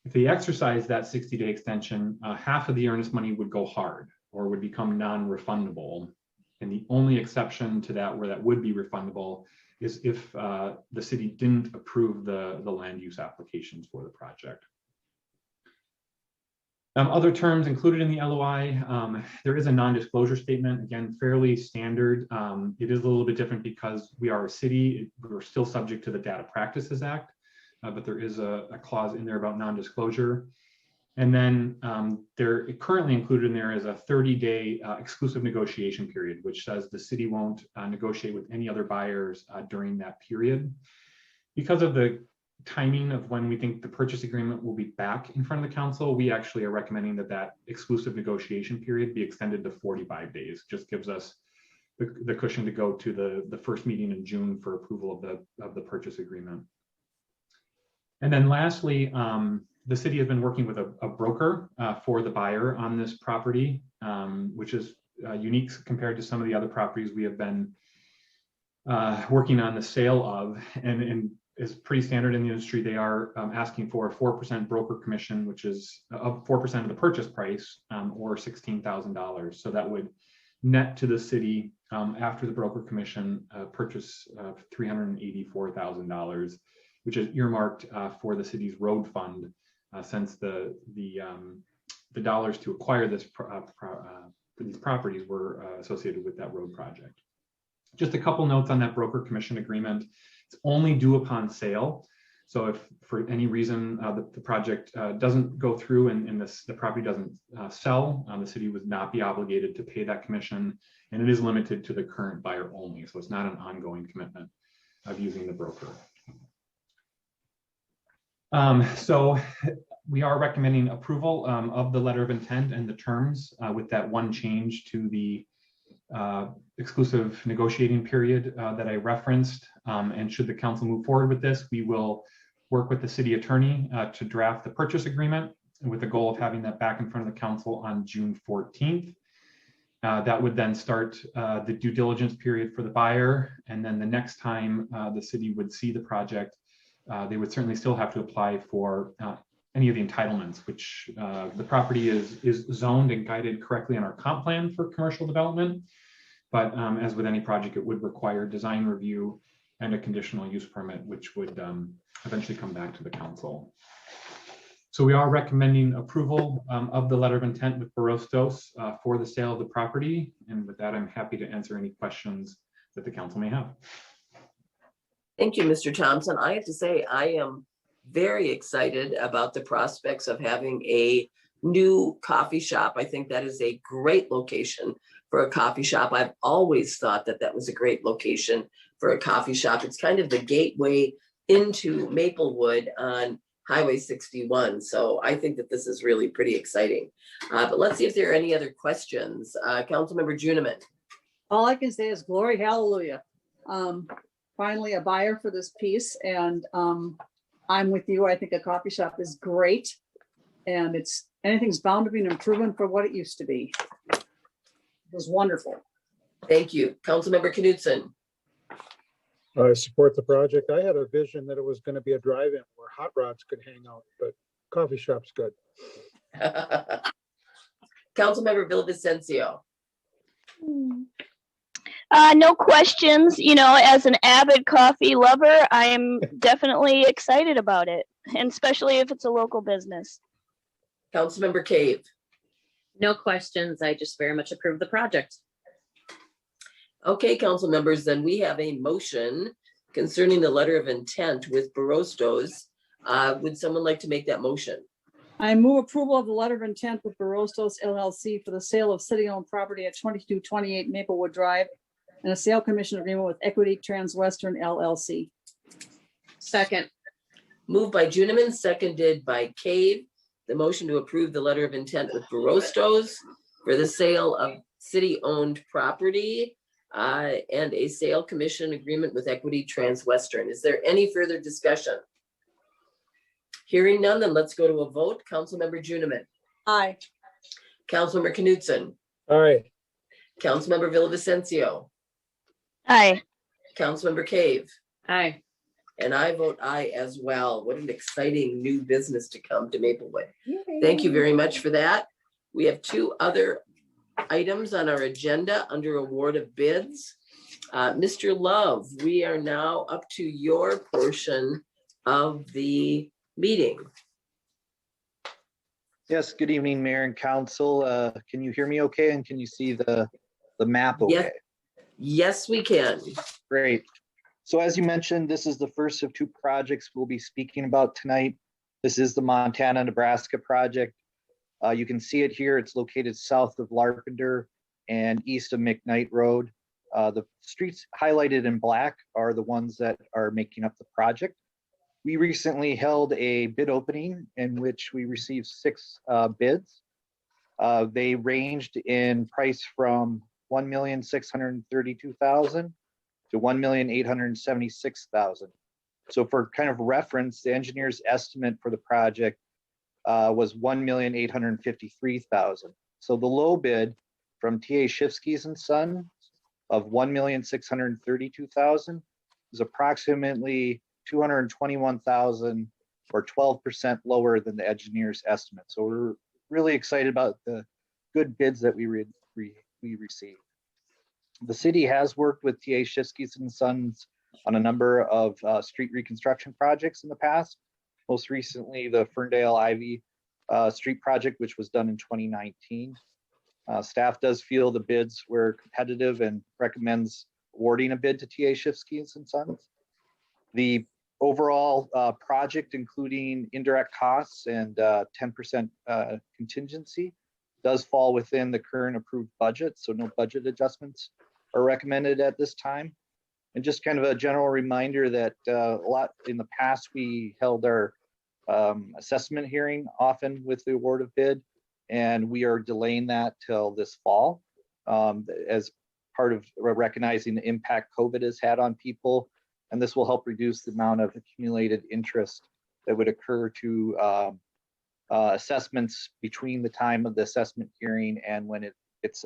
If they exercise that 60-day extension, half of the earnest money would go hard or would become non-refundable. And the only exception to that where that would be refundable is if the city didn't approve the land use applications for the project. Other terms included in the LOI, there is a non-disclosure statement, again, fairly standard. It is a little bit different because we are a city, we're still subject to the Data Practices Act, but there is a clause in there about non-disclosure. And then there currently included in there is a 30-day exclusive negotiation period, which says the city won't negotiate with any other buyers during that period. Because of the timing of when we think the purchase agreement will be back in front of the council, we actually are recommending that exclusive negotiation period be extended to 45 days. Just gives us the cushion to go to the first meeting in June for approval of the purchase agreement. And then lastly, the city has been working with a broker for the buyer on this property, which is unique compared to some of the other properties we have been working on the sale of, and is pretty standard in the industry. They are asking for a 4% broker commission, which is 4% of the purchase price, or $16,000. So that would net to the city after the broker commission purchase of $384,000, which is earmarked for the city's road fund, since the dollars to acquire these properties were associated with that road project. Just a couple notes on that broker commission agreement. It's only due upon sale. So if for any reason the project doesn't go through and the property doesn't sell, the city would not be obligated to pay that commission, and it is limited to the current buyer only. So it's not an ongoing commitment of using the broker. So we are recommending approval of the letter of intent and the terms with that one change to the exclusive negotiating period that I referenced. And should the council move forward with this, we will work with the city attorney to draft the purchase agreement with the goal of having that back in front of the council on June 14th. That would then start the due diligence period for the buyer. And then the next time the city would see the project, they would certainly still have to apply for any of the entitlements, which the property is zoned and guided correctly on our comp plan for commercial development. But as with any project, it would require design review and a conditional use permit, which would eventually come back to the council. So we are recommending approval of the letter of intent with Barostos for the sale of the property. And with that, I'm happy to answer any questions that the council may have. Thank you, Mr. Thompson. I have to say, I am very excited about the prospects of having a new coffee shop. I think that is a great location for a coffee shop. I've always thought that was a great location for a coffee shop. It's kind of the gateway into Maplewood on Highway 61. So I think that this is really pretty exciting. But let's see if there are any other questions. Councilmember Juniman. All I can say is glory, hallelujah. Finally a buyer for this piece, and I'm with you. I think a coffee shop is great, and anything's bound to be an improvement for what it used to be. It was wonderful. Thank you. Councilmember Knudsen. I support the project. I had a vision that it was going to be a drive-in where hot rods could hang out, but coffee shop's good. Councilmember Villavicencio. No questions. You know, as an avid coffee lover, I am definitely excited about it, and especially if it's a local business. Councilmember Cave. No questions. I just very much approve the project. Okay, council members, then we have a motion concerning the letter of intent with Barostos. Would someone like to make that motion? I move approval of the letter of intent with Barostos LLC for the sale of city-owned property at 2228 Maplewood Drive and a sale commission agreement with Equity Transwestern LLC. Second. Moved by Juniman, seconded by Cave. The motion to approve the letter of intent with Barostos for the sale of city-owned property and a sale commission agreement with Equity Transwestern. Is there any further discussion? Hearing none, then let's go to a vote. Councilmember Juniman. Aye. Councilmember Knudsen. Aye. Councilmember Villavicencio. Aye. Councilmember Cave. Aye. And I vote aye as well. What an exciting new business to come to Maplewood. Thank you very much for that. We have two other items on our agenda under award of bids. Mr. Love, we are now up to your portion of the meeting. Yes, good evening, Mayor and Council. Can you hear me okay? And can you see the map okay? Yes, we can. Great. So as you mentioned, this is the first of two projects we'll be speaking about tonight. This is the Montana-Nebraska project. You can see it here. It's located south of Larpenter and east of McKnight Road. The streets highlighted in black are the ones that are making up the project. We recently held a bid opening in which we received 6 bids. They ranged in price from $1,632,000 to $1,876,000. So for kind of reference, the engineer's estimate for the project was $1,853,000. So the low bid from T.A. Shifsky's and Son of $1,632,000 is approximately $221,000 or 12% lower than the engineer's estimate. So we're really excited about the good bids that we received. The city has worked with T.A. Shifsky's and Sons on a number of street reconstruction projects in the past. Most recently, the Ferndale Ivy Street project, which was done in 2019. Staff does feel the bids were competitive and recommends awarding a bid to T.A. Shifsky's and Sons. The overall project, including indirect costs and 10% contingency, does fall within the current approved budget, so no budget adjustments are recommended at this time. And just kind of a general reminder that a lot in the past, we held our assessment hearing often with the award of bid, and we are delaying that till this fall as part of recognizing the impact COVID has had on people. And this will help reduce the amount of accumulated interest that would occur to assessments between the time of the assessment hearing and when it's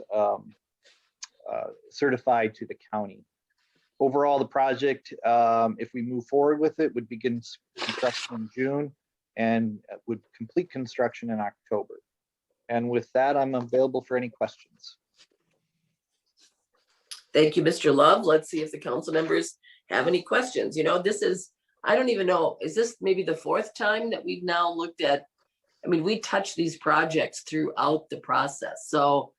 certified to the county. Overall, the project, if we move forward with it, would begin construction in June and would complete construction in October. And with that, I'm available for any questions. Thank you, Mr. Love. Let's see if the council members have any questions. You know, this is, I don't even know, is this maybe the 4th time that we've now looked at? I mean, we touch these projects throughout the process. So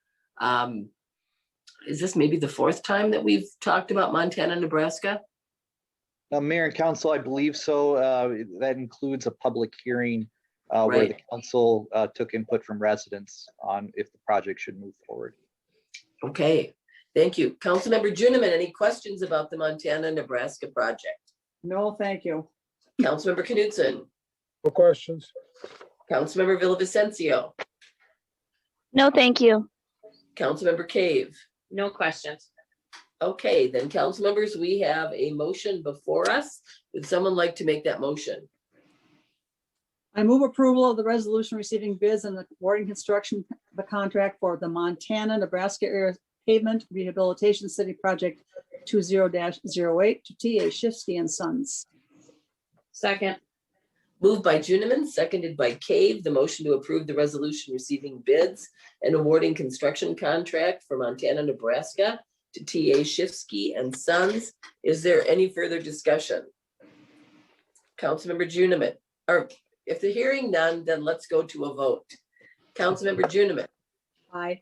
is this maybe the 4th time that we've talked about Montana, Nebraska? Mayor and Council, I believe so. That includes a public hearing where the council took input from residents on if the project should move forward. Okay, thank you. Councilmember Juniman, any questions about the Montana, Nebraska project? No, thank you. Councilmember Knudsen. No questions. Councilmember Villavicencio, No, thank you. Councilmember Cave. No questions. Okay, then council members, we have a motion before us. Would someone like to make that motion? I move approval of the resolution receiving bids and awarding construction the contract for the Montana, Nebraska area pavement rehabilitation city project 20-08 to TA Shifsky and Sons. Second. Moved by Juniman, seconded by Cave, the motion to approve the resolution receiving bids and awarding construction contract for Montana, Nebraska to TA Shifsky and Sons. Is there any further discussion? Councilmember Juniman, or if they're hearing none, then let's go to a vote. Councilmember Juniman. Aye.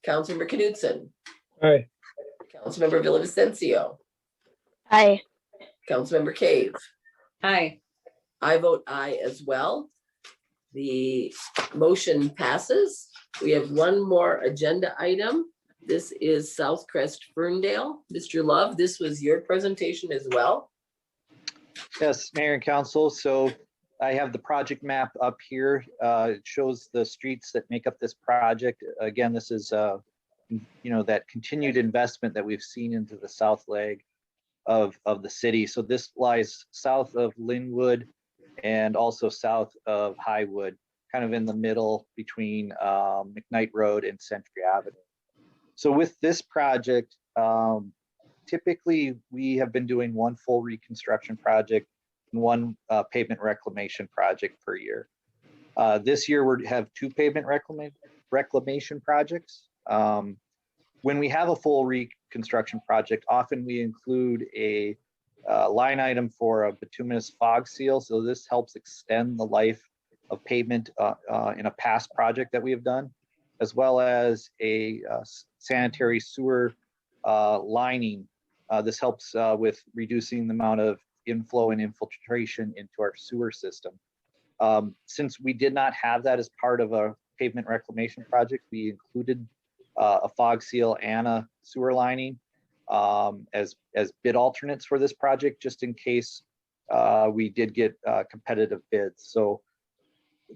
Councilmember Knudsen. Aye. Councilmember Villavicencio. Aye. Councilmember Cave. Aye. I vote aye as well. The motion passes. We have one more agenda item. This is South Crest Ferndale. Mr. Love, this was your presentation as well. Yes, Mayor and Council. So I have the project map up here. It shows the streets that make up this project. Again, this is that continued investment that we've seen into the south leg of the city. So this lies south of Linwood and also south of Highwood, kind of in the middle between McKnight Road and Century Avenue. So with this project, typically we have been doing one full reconstruction project and one pavement reclamation project per year. This year we have two pavement reclamation projects. When we have a full reconstruction project, often we include a line item for a bituminous fog seal. So this helps extend the life of pavement in a past project that we have done, as well as a sanitary sewer lining. This helps with reducing the amount of inflow and infiltration into our sewer system. Since we did not have that as part of a pavement reclamation project, we included a fog seal and a sewer lining as bid alternates for this project, just in case we did get competitive bids. So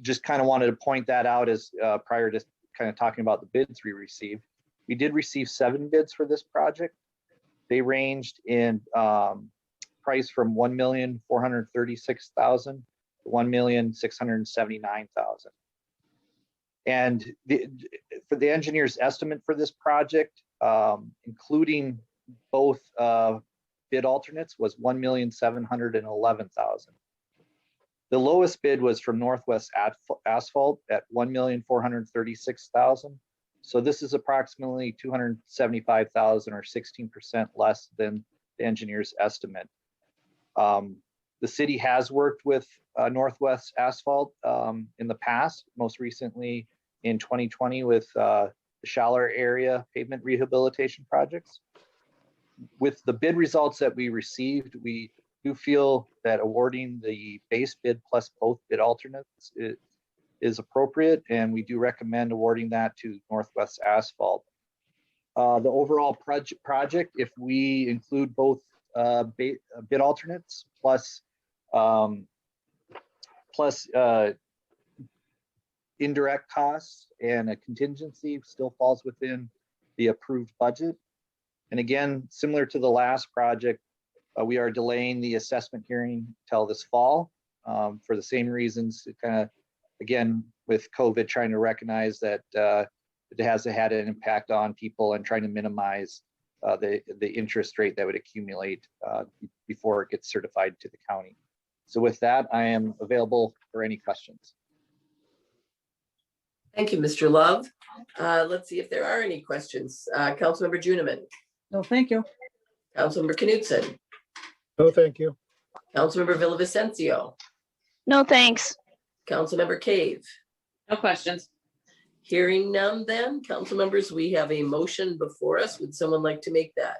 just kind of wanted to point that out as prior to kind of talking about the bids we received. We did receive 7 bids for this project. They ranged in price from $1,436,000 to $1,679,000. And for the engineer's estimate for this project, including both bid alternates, was $1,711,000. The lowest bid was from Northwest Asphalt at $1,436,000. So this is approximately $275,000 or 16% less than the engineer's estimate. The city has worked with Northwest Asphalt in the past, most recently in 2020 with the Schaller area pavement rehabilitation projects. With the bid results that we received, we do feel that awarding the base bid plus both bid alternates is appropriate, and we do recommend awarding that to Northwest Asphalt. The overall project, if we include both bid alternates plus indirect costs and a contingency, still falls within the approved budget. And again, similar to the last project, we are delaying the assessment hearing till this fall for the same reasons. It kind of, again, with COVID, trying to recognize that it has had an impact on people and trying to minimize the interest rate that would accumulate before it gets certified to the county. So with that, I am available for any questions. Thank you, Mr. Love. Let's see if there are any questions. Councilmember Juniman. No, thank you. Councilmember Knudsen. No, thank you. Councilmember Villavicencio. No, thanks. Councilmember Cave. No questions. Hearing none then, council members, we have a motion before us. Would someone like to make that?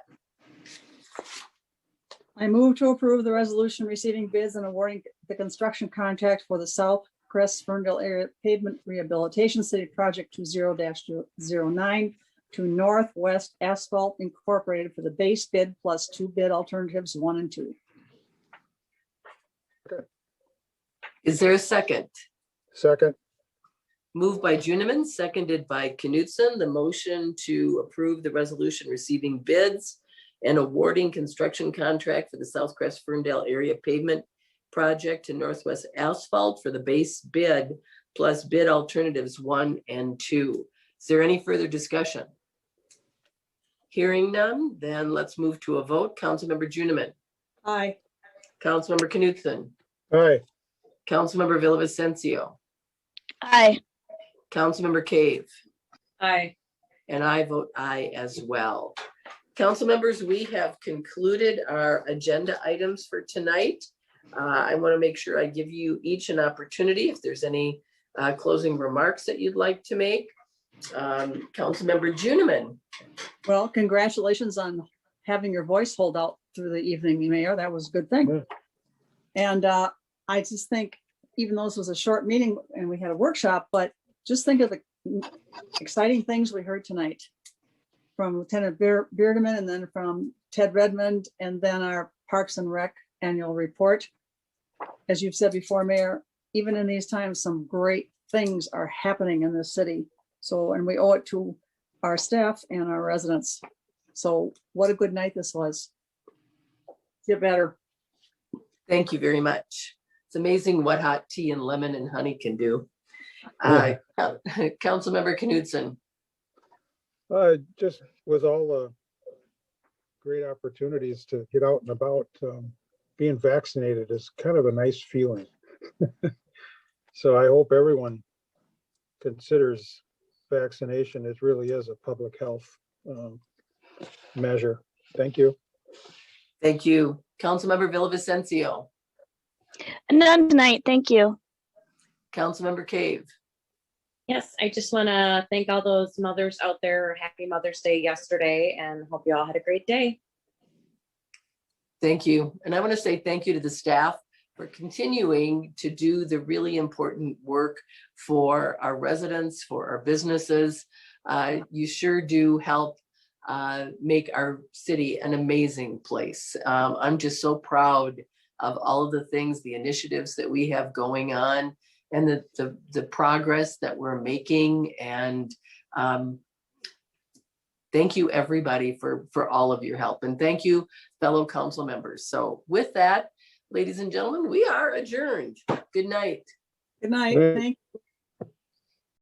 I move to approve the resolution receiving bids and awarding the construction contract for the South Crest Ferndale area pavement rehabilitation city project 20-09 to Northwest Asphalt Incorporated for the base bid plus 2 bid alternatives 1 and 2. Is there a second? Second. Moved by Juniman, seconded by Knutson, the motion to approve the resolution receiving bids and awarding construction contract for the Southcrest Ferndale area pavement project to Northwest Asphalt for the base bid plus bid alternatives 1 and 2. Is there any further discussion? Hearing none, then let's move to a vote. Councilmember Juniman. Aye. Councilmember Knutson. Aye. Councilmember Villavicencio. Aye. Councilmember Cave. Aye. And I vote aye as well. Council members, we have concluded our agenda items for tonight. I want to make sure I give you each an opportunity if there's any closing remarks that you'd like to make. Councilmember Juniman. Well, congratulations on having your voice hold out through the evening, Mayor. That was a good thing. Yeah. And I just think, even though this was a short meeting and we had a workshop, but just think of the exciting things we heard tonight from Lieutenant Beardeman and then from Ted Redmond and then our Parks and Rec annual report. As you've said before, Mayor, even in these times, some great things are happening in this city. So, and we owe it to our staff and our residents. So what a good night this was. Get better. Thank you very much. It's amazing what hot tea and lemon and honey can do. Councilmember Knutson. Just with all the great opportunities to get out and about, being vaccinated is kind of a nice feeling. So I hope everyone considers vaccination. It really is a public health measure. Thank you. Thank you. Councilmember Villavicencio. None tonight. Thank you. Councilmember Cave. Yes, I just want to thank all those mothers out there. Happy Mother's Day yesterday, and hope you all had a great day. Thank you. And I want to say thank you to the staff for continuing to do the really important work for our residents, for our businesses. You sure do help make our city an amazing place. I'm just so proud of all of the things, the initiatives that we have going on and the progress that we're making. And thank you everybody for all of your help. And thank you fellow council members. So with that, ladies and gentlemen, we are adjourned. Good night. Good night. Thank you.